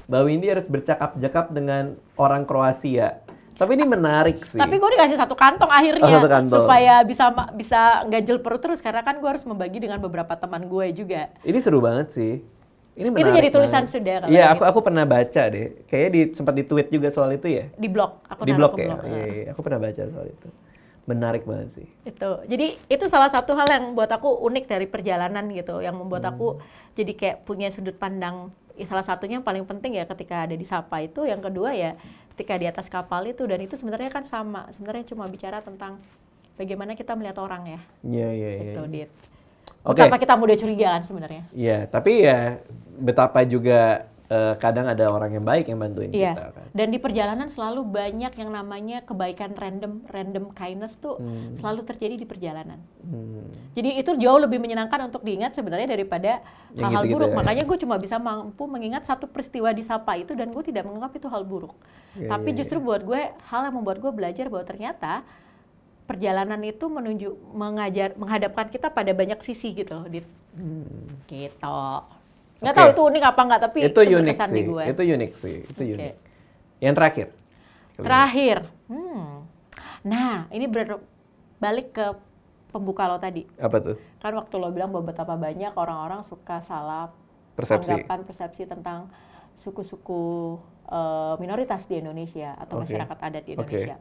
Mbak Windy harus bercakap-cakap dengan orang Kroasia. Tapi ini menarik sih. Tapi gue dikasih 1 kantong akhirnya supaya bisa ganjel perut terus karena kan gue harus membagi dengan beberapa teman gue juga. Ini seru banget sih. Ini menarik. Itu jadi tulisan sudah kalau iya, aku pernah baca deh. Kayaknya sempat di-tweet juga soal itu ya. Di blog. Di blog ya. Iya, aku pernah baca soal itu. Menarik banget sih. Jadi itu salah satu hal yang buat aku unik dari perjalanan gitu, yang membuat aku jadi kayak punya sudut pandang. Salah satunya yang paling penting ya ketika ada di Sapa itu, yang kedua ya ketika di atas kapal itu, dan itu sebenarnya kan sama. Sebenarnya cuma bicara tentang bagaimana kita melihat orang ya. Iya. Itu Dit. Betapa kita mudah curiga kan sebenarnya. Iya, tapi ya betapa juga kadang ada orang yang baik yang bantuin kita kan. Dan di perjalanan selalu banyak yang namanya kebaikan random kindness tuh selalu terjadi di perjalanan. Jadi itu jauh lebih menyenangkan untuk diingat sebenarnya daripada hal-hal buruk. Ya. Makanya gue cuma bisa mampu mengingat 1 peristiwa di Sapa itu dan gue tidak menganggap itu hal buruk. Tapi justru buat gue hal yang membuat gue belajar bahwa ternyata perjalanan itu menghadapkan kita pada banyak sisi gitu loh, Dit. Gitu. Nggak tahu itu unik apa nggak, tapi itu berkesan di gue. Itu unik sih, itu unik. Yang terakhir? Nah, ini balik ke pembuka lo tadi. Apa tuh? Kan waktu lo bilang bahwa betapa banyak orang-orang suka salah persepsi tentang suku-suku minoritas di Indonesia atau masyarakat adat di Indonesia.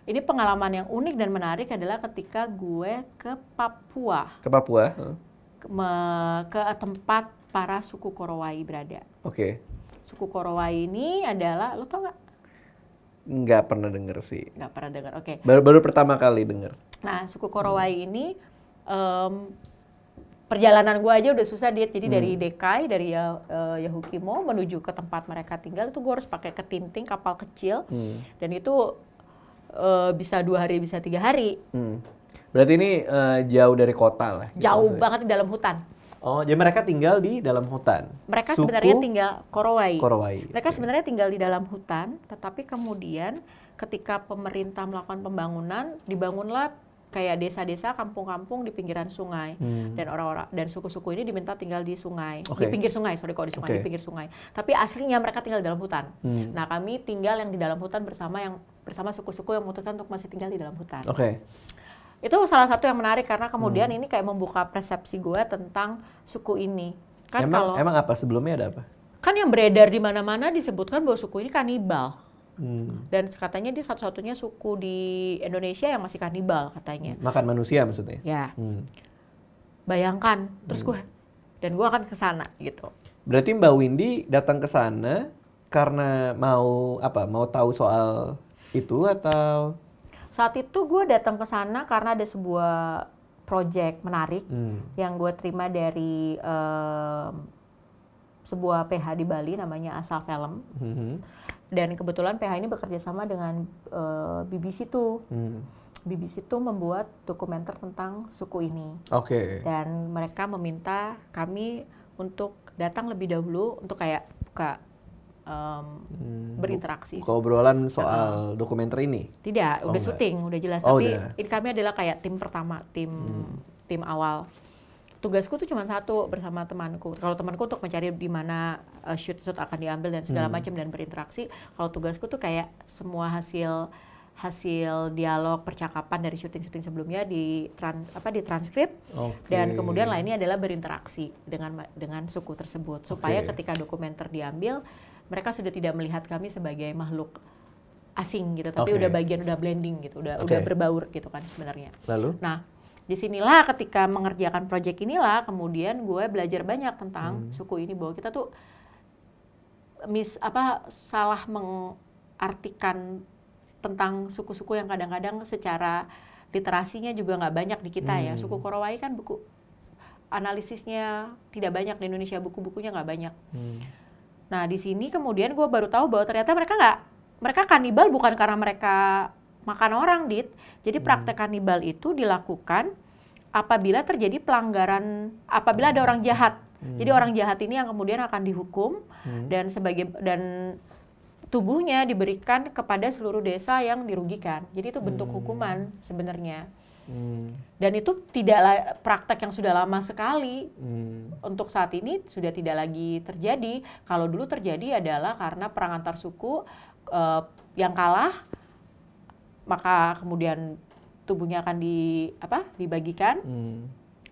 Ini pengalaman yang unik dan menarik adalah ketika gue ke Papua. Ke Papua? Ke tempat para suku Korowai berada. Suku Korowai ini adalah, lo tau nggak? Nggak pernah denger sih. Nggak pernah dengar, oke. Baru pertama kali denger. Nah, suku Korowai ini perjalanan gue aja udah susah Dit. Jadi dari Dekai, dari Yahukimo menuju ke tempat mereka tinggal itu gue harus pakai ketinting kapal kecil dan itu bisa 2 hari, bisa 3 hari. Berarti ini jauh dari kota lah. Jauh banget di dalam hutan. Oh, jadi mereka tinggal di dalam hutan. Mereka sebenarnya tinggal Korowai. Okay. Mereka sebenarnya tinggal di dalam hutan, tetapi kemudian ketika pemerintah melakukan pembangunan, dibangunlah kayak desa-desa, kampung-kampung di pinggiran sungai. Dan orang-orang dan suku-suku ini diminta tinggal di sungai, di pinggir sungai, di pinggir sungai. Tapi aslinya mereka tinggal di dalam hutan. Nah, kami tinggal yang di dalam hutan bersama suku-suku yang memutuskan untuk masih tinggal di dalam hutan. Itu salah satu yang menarik karena kemudian ini kayak membuka persepsi gue tentang suku ini. Kan emang apa sebelumnya ada apa? Kan yang beredar di mana-mana disebutkan bahwa suku ini kanibal. Dan katanya dia satu-satunya suku di Indonesia yang masih kanibal katanya. Makan manusia maksudnya? Ya. Bayangkan, terus gue akan ke sana gitu. Berarti Mbak Windy datang ke sana karena mau tahu soal itu atau? Saat itu gue datang ke sana karena ada sebuah project menarik yang gue terima dari sebuah PH di Bali namanya Asal Film. Dan kebetulan PH ini bekerja sama dengan BBC tuh. BBC tuh membuat dokumenter tentang suku ini. Dan mereka meminta kami untuk datang lebih dahulu untuk kayak buka berinteraksi. Obrolan soal dokumenter ini? Tidak, udah syuting, udah jelas. Tapi ini kami adalah kayak tim pertama, tim awal. Tugasku tuh cuma satu bersama temanku. Kalau temanku untuk mencari di mana shoot akan diambil dan segala macam dan berinteraksi. Kalau tugasku tuh kayak semua hasil dialog percakapan dari syuting sebelumnya ditranskrip dan kemudian lainnya adalah berinteraksi dengan suku tersebut supaya ketika dokumenter diambil mereka sudah tidak melihat kami sebagai makhluk asing gitu, tapi udah blending gitu, udah berbaur gitu kan sebenarnya. Lalu? Nah, disinilah ketika mengerjakan proyek inilah kemudian gue belajar banyak tentang suku ini, bahwa kita tuh salah mengartikan tentang suku-suku yang kadang-kadang secara literasinya juga nggak banyak di kita ya. Suku Korowai kan buku analisisnya tidak banyak di Indonesia, buku-bukunya nggak banyak. Nah di sini kemudian gue baru tahu bahwa ternyata mereka kanibal bukan karena mereka makan orang, Dit. Jadi praktek kanibal itu dilakukan apabila terjadi pelanggaran, apabila ada orang jahat. Jadi orang jahat ini yang kemudian akan dihukum dan tubuhnya diberikan kepada seluruh desa yang dirugikan. Jadi itu bentuk hukuman sebenarnya. Dan itu tidaklah praktek yang sudah lama sekali. Untuk saat ini sudah tidak lagi terjadi. Kalau dulu terjadi adalah karena perang antar suku yang kalah, maka kemudian tubuhnya akan dibagikan,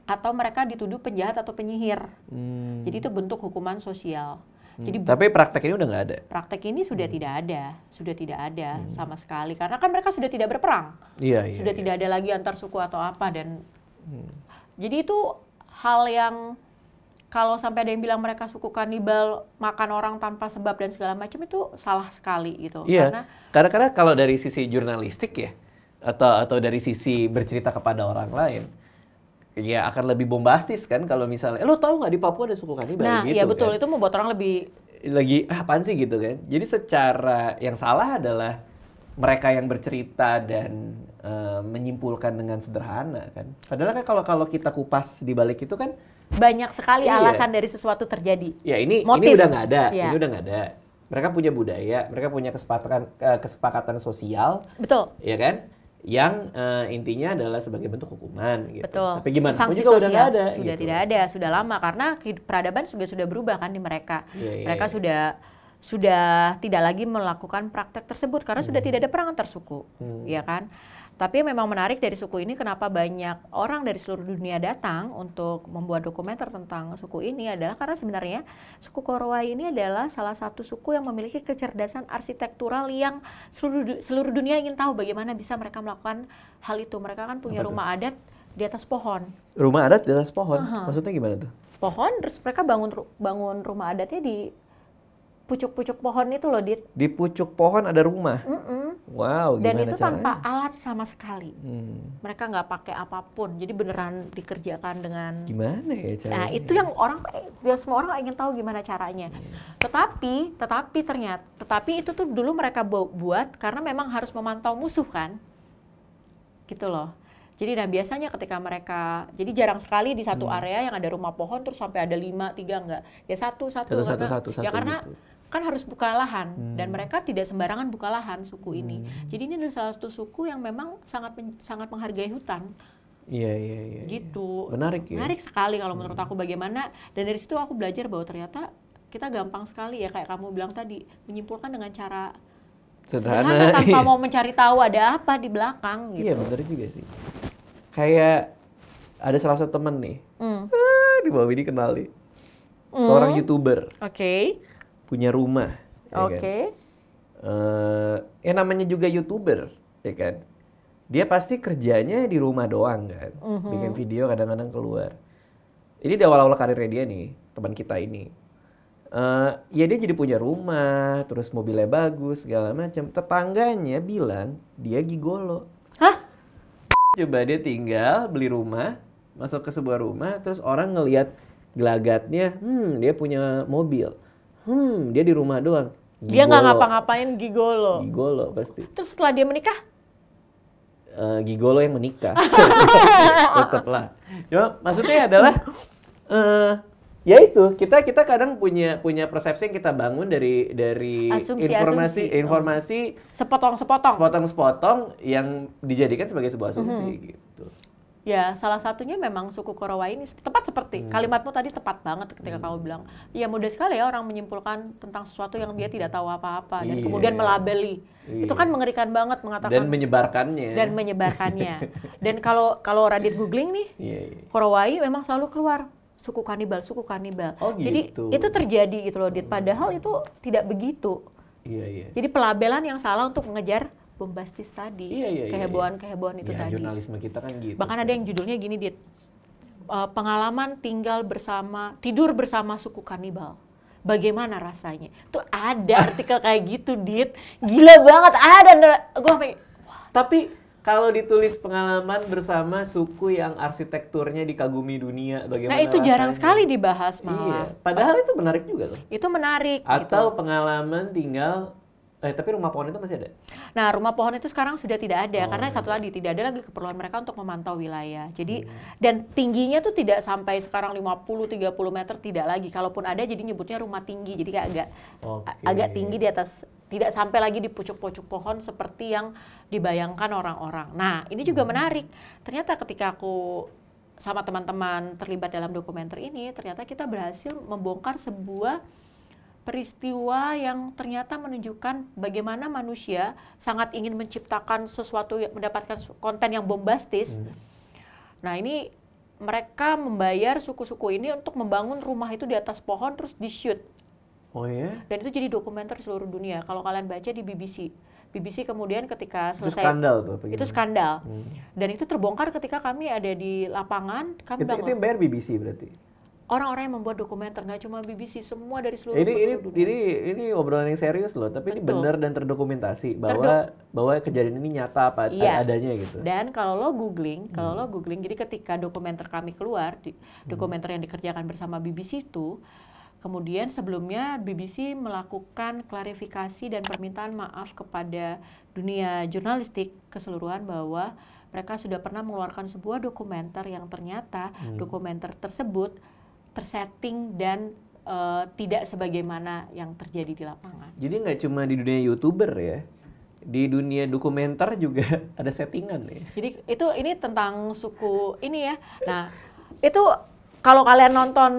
atau mereka dituduh penjahat atau penyihir. Jadi itu bentuk hukuman sosial. Jadi, tapi praktek ini udah nggak ada? Praktek ini sudah tidak ada sama sekali. Karena kan mereka sudah tidak berperang. Sudah tidak ada lagi antar suku atau apa. Dan jadi itu hal yang kalau sampai ada yang bilang mereka suku kanibal, makan orang tanpa sebab dan segala macam, itu salah sekali gitu. Iya, karena kalau dari sisi jurnalistik ya, atau dari sisi bercerita kepada orang lain, ya akan lebih bombastis kan kalau misalnya, lo tahu nggak di Papua ada suku kanibal gitu. Nah, iya betul, kan? Itu membuat orang lagi apaan sih gitu kan. Jadi secara yang salah adalah mereka yang bercerita dan menyimpulkan dengan sederhana kan. Padahal kan kalau kita kupas di balik itu kan banyak sekali alasan dari sesuatu terjadi. Ya ini udah nggak ada, ini udah nggak ada. Mereka punya budaya, mereka punya kesepakatan sosial. Betul. Ya kan? Yang intinya adalah sebagai bentuk hukuman gitu. Betul. Tapi gimana? Sanksi juga sosial udah nggak ada. Sudah gitu. tidak ada, sudah lama karena peradaban sudah berubah kan di mereka. Mereka sudah tidak lagi melakukan praktek tersebut karena sudah tidak ada perang antar suku, ya kan? Tapi memang menarik dari suku ini kenapa banyak orang dari seluruh dunia datang untuk membuat dokumenter tentang suku ini adalah karena sebenarnya suku Korowai ini adalah salah satu suku yang memiliki kecerdasan arsitektural yang seluruh dunia ingin tahu bagaimana bisa mereka melakukan hal itu. Mereka kan punya rumah adat di atas pohon. Rumah adat di atas pohon? Maksudnya gimana tuh? Pohon, terus mereka bangun rumah adatnya di pucuk-pucuk pohon itu loh, Dit. Di pucuk pohon ada rumah? Wow, dan gimana itu caranya? tanpa alat sama sekali. Mereka nggak pakai apapun, jadi beneran dikerjakan dengan. Gimana ya caranya? Nah itu yang semua orang ingin tahu gimana caranya. Tetapi itu tuh dulu mereka buat karena memang harus memantau musuh kan, gitu loh. Jadi biasanya ketika mereka, jadi jarang sekali di satu area yang ada rumah pohon terus sampai ada 5, 3 enggak. Ya satu ya karena gitu. kan harus buka lahan dan mereka tidak sembarangan buka lahan suku ini. Jadi ini adalah salah satu suku yang memang sangat menghargai hutan. Iya. Gitu. Menarik ya. Menarik sekali kalau menurut aku bagaimana, dan dari situ aku belajar bahwa ternyata kita gampang sekali ya kayak kamu bilang tadi, menyimpulkan dengan cara sederhana tanpa mau mencari tahu ada apa di belakang gitu. Iya benar juga sih. Kayak ada salah satu temen nih, di bawah ini kenal nih, seorang YouTuber. Oke. Punya rumah. Oke. Ya namanya juga YouTuber, ya kan. Dia pasti kerjanya di rumah doang kan, bikin video kadang-kadang keluar. Ini di awal-awal karirnya dia nih, teman kita ini. Ya dia jadi punya rumah, terus mobilnya bagus, segala macam. Tetangganya bilang dia gigolo. Hah? Coba dia tinggal, beli rumah, masuk ke sebuah rumah, terus orang ngelihat gelagatnya, dia punya mobil. Dia di rumah doang. Gigolo. Dia nggak ngapa-ngapain gigolo. Gigolo pasti. Terus setelah dia menikah? Gigolo yang menikah. Tetaplah. Cuma maksudnya adalah ya itu kita kadang punya persepsi yang kita bangun dari informasi sepotong yang dijadikan sebagai sebuah asumsi gitu. Ya, salah satunya memang suku Korowai ini tepat seperti kalimatmu tadi tepat banget ketika kamu bilang, ya mudah sekali ya orang menyimpulkan tentang sesuatu yang dia tidak tahu apa-apa dan kemudian melabeli. Itu kan mengerikan banget mengatakan dan menyebarkannya. Dan kalau Radit googling nih, Korowai memang selalu keluar suku kanibal. Oh, jadi gitu. Itu terjadi gitu loh, Dit. Padahal itu tidak begitu. Iya. Jadi pelabelan yang salah untuk mengejar bombastis tadi, kehebohan itu tadi. Jurnalisme kita kan gitu. Bahkan ada yang judulnya gini, Dit. Pengalaman tidur bersama suku kanibal. Bagaimana rasanya? Tuh ada artikel kayak gitu, Dit. Gila banget, ada. Tapi kalau ditulis pengalaman bersama suku yang arsitekturnya dikagumi dunia, bagaimana Nah itu rasanya? jarang sekali dibahas malah. Iya. Padahal itu menarik juga loh. Itu menarik. Atau gitu. pengalaman tinggal tapi rumah pohon itu masih ada? Nah, rumah pohon itu sekarang sudah tidak ada karena satu lagi tidak ada lagi keperluan mereka untuk memantau wilayah. Jadi dan tingginya tuh tidak sampai sekarang 50-30 meter, tidak lagi. Kalaupun ada jadi nyebutnya rumah tinggi. Jadi kayak agak tinggi di atas, tidak sampai lagi di pucuk-pucuk pohon seperti yang dibayangkan orang-orang. Nah, ini juga menarik. Ternyata ketika aku sama teman-teman terlibat dalam dokumenter ini, ternyata kita berhasil membongkar sebuah peristiwa yang ternyata menunjukkan bagaimana manusia sangat ingin menciptakan sesuatu yang mendapatkan konten yang bombastis. Nah ini mereka membayar suku-suku ini untuk membangun rumah itu di atas pohon terus di-shoot. Oh ya? Dan itu jadi dokumenter seluruh dunia. Kalau kalian baca di BBC kemudian ketika selesai. Itu skandal tuh? Itu skandal. Dan itu terbongkar ketika kami ada di lapangan. Itu yang bayar BBC berarti? Orang-orang yang membuat dokumenter, nggak cuma BBC, semua dari seluruh dunia. Ini obrolan yang serius loh, tapi ini benar dan terdokumentasi bahwa kejadian ini nyata adanya gitu. Dan kalau lo googling, jadi ketika dokumenter kami keluar, dokumenter yang dikerjakan bersama BBC itu, kemudian sebelumnya BBC melakukan klarifikasi dan permintaan maaf kepada dunia jurnalistik keseluruhan bahwa mereka sudah pernah mengeluarkan sebuah dokumenter yang ternyata dokumenter tersebut tersetting dan tidak sebagaimana yang terjadi di lapangan. Jadi nggak cuma di dunia YouTuber ya, di dunia dokumenter juga ada settingan ya. Jadi ini tentang suku ini ya. Nah itu kalau kalian nonton,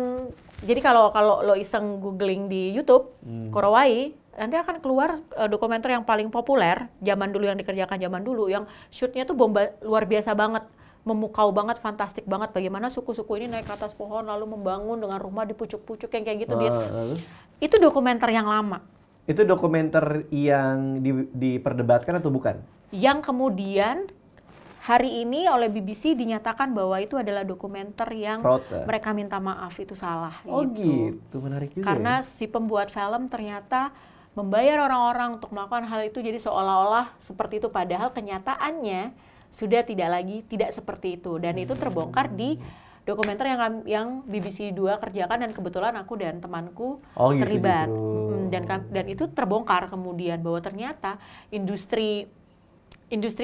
jadi kalau lo iseng googling di YouTube Korowai, nanti akan keluar dokumenter yang paling populer zaman dulu yang dikerjakan zaman dulu, yang shootnya tuh bomba luar biasa banget. Memukau banget, fantastik banget bagaimana suku-suku ini naik ke atas pohon lalu membangun dengan rumah di pucuk-pucuk yang kayak gitu. Itu dokumenter yang lama. Itu dokumenter yang diperdebatkan atau bukan? Yang kemudian hari ini oleh BBC dinyatakan bahwa itu adalah dokumenter yang mereka minta maaf, itu salah. Oh gitu, menarik juga. Karena si pembuat film ternyata membayar orang-orang untuk melakukan hal itu, jadi seolah-olah seperti itu, padahal kenyataannya sudah tidak seperti itu. Dan itu terbongkar di dokumenter yang BBC 2 kerjakan, dan kebetulan aku dan temanku terlibat. Dan itu terbongkar kemudian bahwa ternyata industri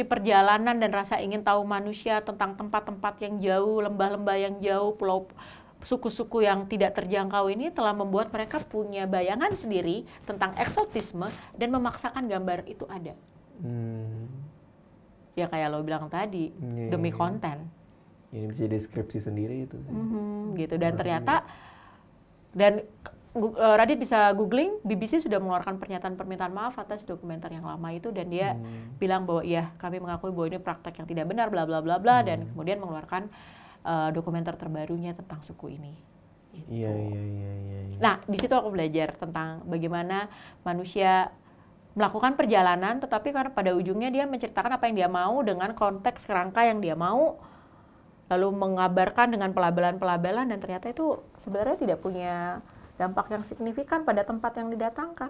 perjalanan dan rasa ingin tahu manusia tentang tempat-tempat yang jauh, lembah-lembah yang jauh, pulau suku-suku yang tidak terjangkau ini telah membuat mereka punya bayangan sendiri tentang eksotisme dan memaksakan gambar itu ada. Ya kayak lo bilang tadi, demi konten. Ini bisa deskripsi sendiri itu sih. Gitu. Dan ternyata, dan Radit bisa googling, BBC sudah mengeluarkan pernyataan permintaan maaf atas dokumenter yang lama itu, dan dia bilang bahwa iya, kami mengakui bahwa ini praktek yang tidak benar, bla bla bla bla, dan kemudian mengeluarkan dokumenter terbarunya tentang suku ini. Gitu. Iya. Nah, di situ aku belajar tentang bagaimana manusia melakukan perjalanan, tetapi karena pada ujungnya dia menceritakan apa yang dia mau dengan konteks kerangka yang dia mau, lalu mengabarkan dengan pelabelan-pelabelan, dan ternyata itu sebenarnya tidak punya dampak yang signifikan pada tempat yang didatangi.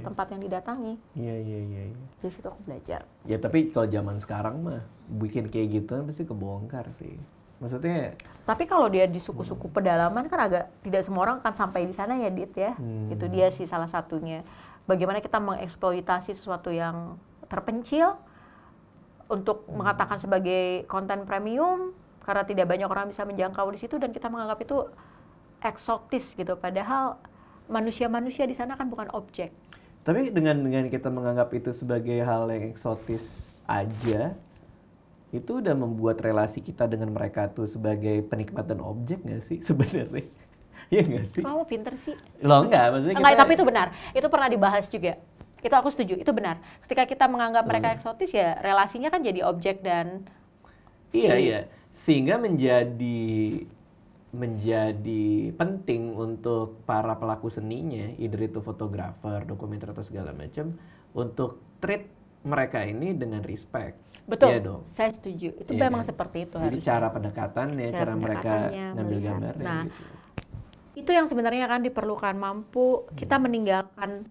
Tempat yang didatangi. Iya. Di situ aku belajar. Ya tapi kalau zaman sekarang mah bikin kayak gitu pasti kebongkar sih. Maksudnya. Tapi kalau dia di suku-suku pedalaman kan agak tidak semua orang akan sampai di sana ya, Dit ya. Itu dia sih salah satunya. Bagaimana kita mengeksploitasi sesuatu yang terpencil untuk mengatakan sebagai konten premium karena tidak banyak orang bisa menjangkau di situ, dan kita menganggap itu eksotis gitu, padahal manusia-manusia di sana kan bukan objek. Tapi dengan kita menganggap itu sebagai hal yang eksotis aja, itu udah membuat relasi kita dengan mereka tuh sebagai penikmat dan objek nggak sih sebenarnya? Iya nggak sih? Kamu pinter sih. Loh enggak, maksudnya enggak, tapi itu benar. Itu pernah dibahas juga. Itu aku setuju, itu benar. Ketika kita menganggap mereka eksotis, ya relasinya kan jadi objek dan Iya. Sehingga menjadi penting untuk para pelaku seninya, either itu fotografer, dokumenter atau segala macam, untuk treat mereka ini dengan respect. Betul, ya dong. Saya setuju. Itu ya memang kan? seperti itu. Jadi cara pendekatannya, cara mereka ngambil gambarnya. Nah, gitu. Itu yang sebenarnya kan diperlukan, mampu kita meninggalkan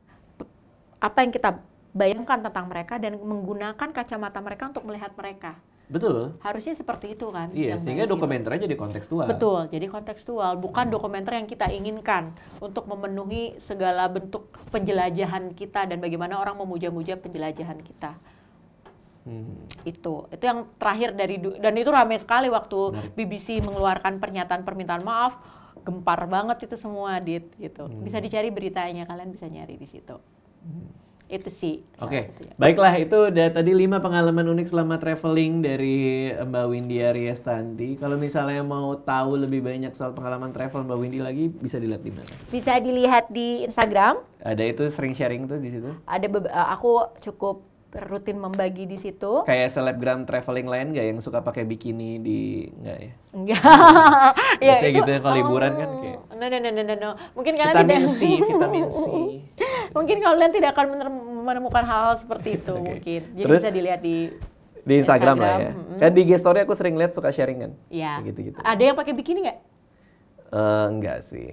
apa yang kita bayangkan tentang mereka dan menggunakan kacamata mereka untuk melihat mereka. Betul. Harusnya seperti itu kan. Iya, sehingga dokumenternya jadi kontekstual. Betul, jadi kontekstual. Bukan dokumenter yang kita inginkan untuk memenuhi segala bentuk penjelajahan kita dan bagaimana orang memuja-muja penjelajahan kita. Itu yang terakhir dan itu ramai sekali waktu BBC mengeluarkan pernyataan permintaan maaf. Gempar banget itu semua, Dit, gitu. Bisa dicari beritanya, kalian bisa nyari di situ. Itu sih. Oke. Baiklah, itu udah tadi 5 pengalaman unik selama traveling dari Mbak Windy Ariestanti. Kalau misalnya mau tahu lebih banyak soal pengalaman travel Mbak Windy lagi, bisa dilihat di mana? Bisa dilihat di Instagram. Ada, itu sering sharing tuh di situ? Ada, aku cukup rutin membagi di situ. Kayak selebgram traveling lain nggak yang suka pakai bikini nggak ya? Enggak. Ya itu gitu ya, kalau liburan kan kayak. No. Mungkin kalian vitamin C. Mungkin kalian tidak akan menemukan hal-hal seperti itu mungkin. Jadi terus, bisa dilihat di Instagram lah ya. Kan di story aku sering lihat suka sharing kan. Iya. Gitu. Ada yang pakai bikini nggak? Enggak sih.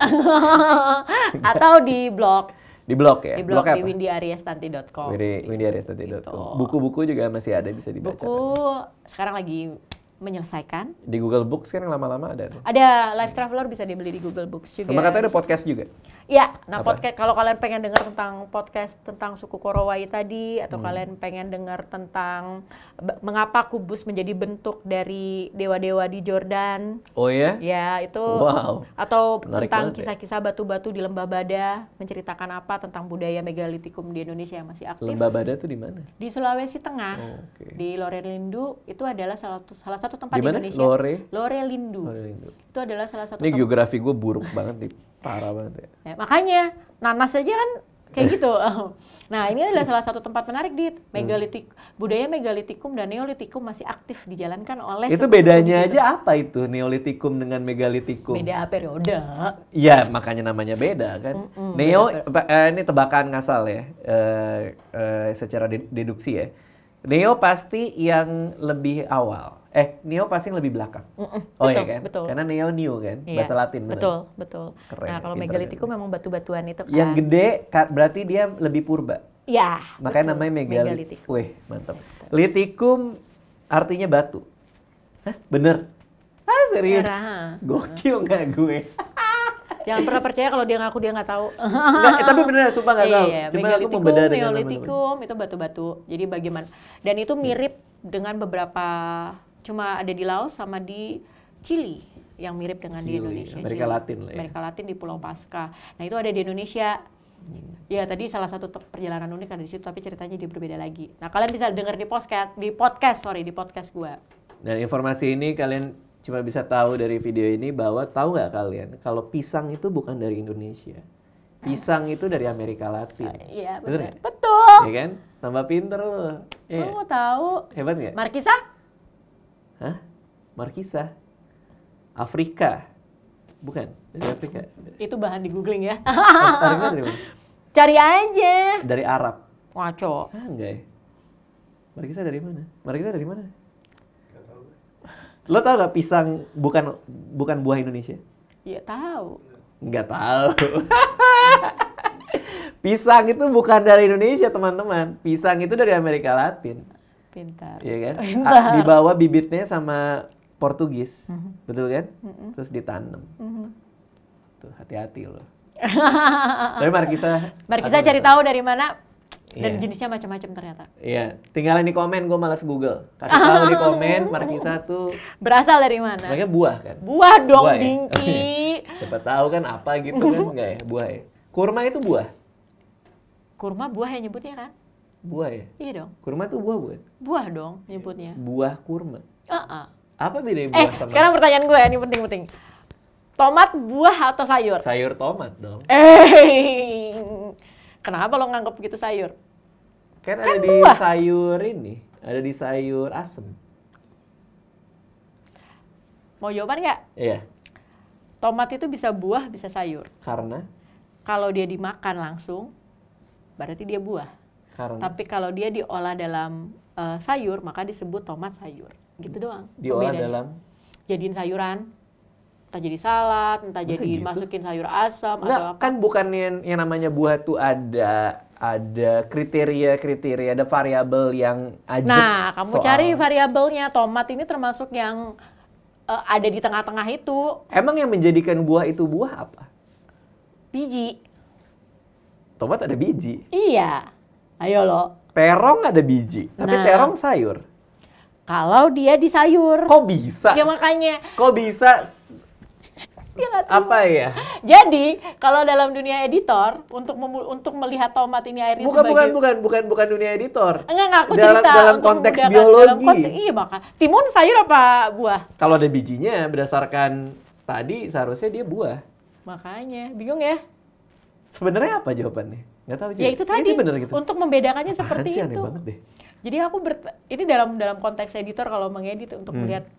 Atau di blog. Di blog ya? Di blog di windyariestanti.com. windyariestanti.com. Buku-buku juga masih ada, bisa dibaca. Buku sekarang lagi menyelesaikan. Di Google Books kan yang lama-lama ada. Ada Life Traveler, bisa dibeli di Google Books juga. Sama katanya ada podcast juga. Iya, nah podcast, kalau kalian pengen dengar tentang podcast tentang suku Korowai tadi, atau kalian pengen dengar tentang mengapa kubus menjadi bentuk dari dewa-dewa di Jordan. Oh ya? Ya, itu. Wow. Atau menarik tentang kisah-kisah batu-batu di Lembah Bada, menceritakan apa tentang budaya megalitikum di Indonesia yang masih aktif. Lembah Bada itu di mana? Di Sulawesi Tengah. Oh, okay. Di Lorelindu, itu adalah salah satu tempat di Indonesia. Lorelindu. Itu adalah salah satu tempat. Ini geografi gue buruk banget nih. Parah banget ya. Makanya nanas aja kan kayak gitu. Nah, ini adalah salah satu tempat menarik di budaya megalitikum dan neolitikum masih aktif dijalankan oleh. Itu bedanya aja apa itu neolitikum dengan megalitikum? Beda periode. Iya, makanya namanya beda kan. Ini tebakan ngasal ya, secara deduksi ya. Neo pasti yang lebih awal. Neo pasti yang lebih belakang. Betul, iya kan? betul. Karena Neo kan, Iya, bahasa Latin. betul, betul. Keren, Nah kalau pinter megalitikum kan. memang batu-batuan itu kan. Yang gede berarti dia lebih purba. Ya, Makanya betul. namanya Megalitikum. Wih, mantap. Litikum artinya batu. Hah, bener? Serius? Merah. Gokil nggak gue? Jangan pernah percaya kalau dia ngaku dia nggak tahu. Nggak, tapi beneran sumpah nggak tahu. Iya, Cuma aku megalitikum, membedah dengan teman-teman. neolitikum itu batu-batu. Jadi bagaimana? Dan itu mirip dengan beberapa, cuma ada di Laos sama di Chili yang mirip dengan di Chili, Indonesia. Amerika Chili. Latin lah ya. Amerika Latin di Pulau Pasca. Nah itu ada di Indonesia. Ya tadi salah satu perjalanan unik ada di situ, tapi ceritanya dia berbeda lagi. Nah kalian bisa dengar di podcast gua. Dan informasi ini kalian cuma bisa tahu dari video ini bahwa tahu nggak kalian kalau pisang itu bukan dari Indonesia. Pisang itu dari Amerika Latin. Iya Bener betul. nggak? Betul. Iya kan? Tambah pinter loh. Iya. Lu mau tahu? Hebat nggak? Markisa? Hah? Markisa? Afrika? Bukan, dari Afrika. Itu bahan di googling ya. Afrika dari mana? Cari aja. Dari Arab. Ngaco. Enggak ya? Markisa dari mana? Markisa dari mana? Lo tau gak pisang bukan buah Indonesia? Iya tahu. Nggak tahu. Pisang itu bukan dari Indonesia teman-teman. Pisang itu dari Amerika Latin. Pintar. Iya kan? Pintar. Dibawa bibitnya sama Portugis, betul kan? Terus ditanam. Tuh hati-hati loh. Tapi Markisa Cari tahu dari mana Iya. dan jenisnya macam-macam ternyata. Iya, tinggalin di komen, gue malas Google. Kasih tahu di komen Markisa tuh Berasal dari mana? makanya buah kan? Buah dong, Buah ya? Dinky. Siapa tahu kan apa gitu kan? Enggak ya, buah ya. Kurma itu buah? Kurma buah yang nyebutnya kan? Buah ya? Iya dong. Kurma tuh buah bukan? Buah dong nyebutnya. Buah kurma. Apa bedanya buah sama Sekarang pertanyaan gue ini penting-penting. Tomat buah atau sayur? sayur tomat dong? Kenapa lo nganggap begitu sayur? Kan ada di buah. sayur ini, ada di sayur asem. Mau jawaban nggak? Iya, Tomat itu bisa buah, bisa sayur. karena Kalau dia dimakan langsung, berarti dia buah. Tapi kalau dia diolah dalam sayur, maka disebut tomat sayur. Gitu doang. diolah pembedaannya. dalam Jadiin sayuran, entah jadi salad, entah Masa jadi gitu? masukin sayur asam Enggak, atau apa. kan bukan yang namanya buah tuh ada kriteria, ada variabel yang ajak. Nah, kamu soal- cari variabelnya. Tomat ini termasuk yang ada di tengah-tengah itu. Emang yang menjadikan buah itu buah apa? Biji. Tomat ada biji. Iya. Ayo lo. Terong ada biji, tapi Nah. terong sayur. Kalau dia di sayur. Kok bisa? Ya makanya. Kok bisa? Apa ya? Jadi, kalau dalam dunia editor, untuk melihat tomat ini airnya sebagai... Bukan dunia editor. Enggak, aku dalam, cerita. dalam untuk konteks memudahkan. biologi. Iya, maka. Timun sayur apa buah? Kalau ada bijinya, berdasarkan tadi seharusnya dia buah. Makanya, bingung ya? Sebenarnya apa jawabannya? Nggak tahu juga. Ya itu tadi, bener gitu. untuk membedakannya Apaan seperti sih, aneh itu. banget deh. Jadi aku ini dalam konteks editor kalau mengedit untuk melihat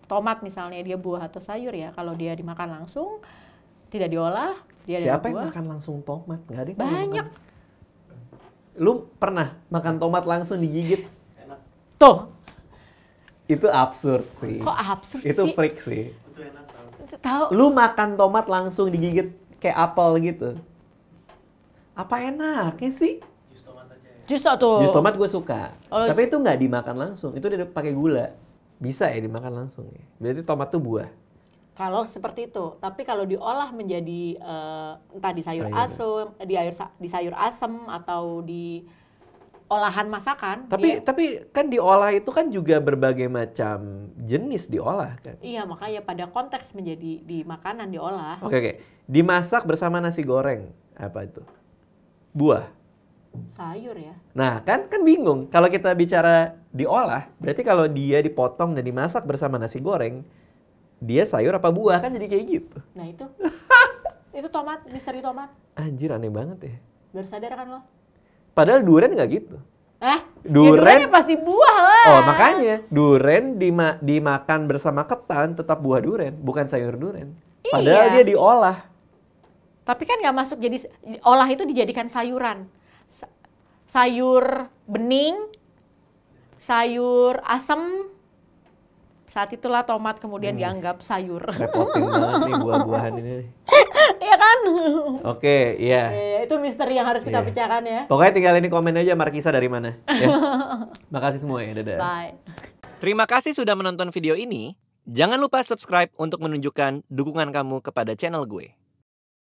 tomat misalnya dia buah atau sayur ya. Kalau dia dimakan langsung, tidak diolah, dia dari Siapa yang buah. makan langsung tomat? Nggak ada yang Banyak. makan. Lu pernah makan tomat langsung digigit? Tuh, Itu absurd sih. kok absurd Itu sih? freak sih. Tahu? Lu makan tomat langsung digigit kayak apel gitu. Apa enaknya sih? Jus tuh. Jus tomat gue suka. Oh, Tapi itu nggak dimakan langsung. Itu udah pakai gula. Bisa ya dimakan langsung ya. Berarti tomat tuh buah. Kalau seperti itu, tapi kalau diolah menjadi entah di sayur asam, di sayur asem atau di olahan masakan. Tapi kan diolah itu kan juga berbagai macam jenis diolah kan. Iya, makanya pada konteks menjadi di makanan diolah. Oke. Dimasak bersama nasi goreng. Apa itu? Buah. Sayur ya. Nah, kan bingung. Kalau kita bicara diolah, berarti kalau dia dipotong dan dimasak bersama nasi goreng, dia sayur apa buah? Kan jadi kayak gitu. Nah itu. Itu tomat, misteri tomat. Anjir, aneh banget ya. Baru sadar kan lo? Padahal durian nggak gitu. Durian pasti buah lah. Oh, makanya durian dimakan bersama ketan tetap buah durian, bukan sayur durian. Padahal Iya. dia diolah. Tapi kan nggak masuk jadi olah itu dijadikan sayuran. Sayur bening, sayur asem, Saat itulah tomat kemudian dianggap sayur. Repotin banget nih buah-buahan ini. Iya kan? Oke, iya. Itu misteri yang harus kita pecahkan ya. Pokoknya tinggal ini komen aja Markisa dari mana. Ya. Makasih semua ya, dadah. Bye. Terima kasih sudah menonton video ini. Jangan lupa subscribe untuk menunjukkan dukungan kamu kepada channel gue.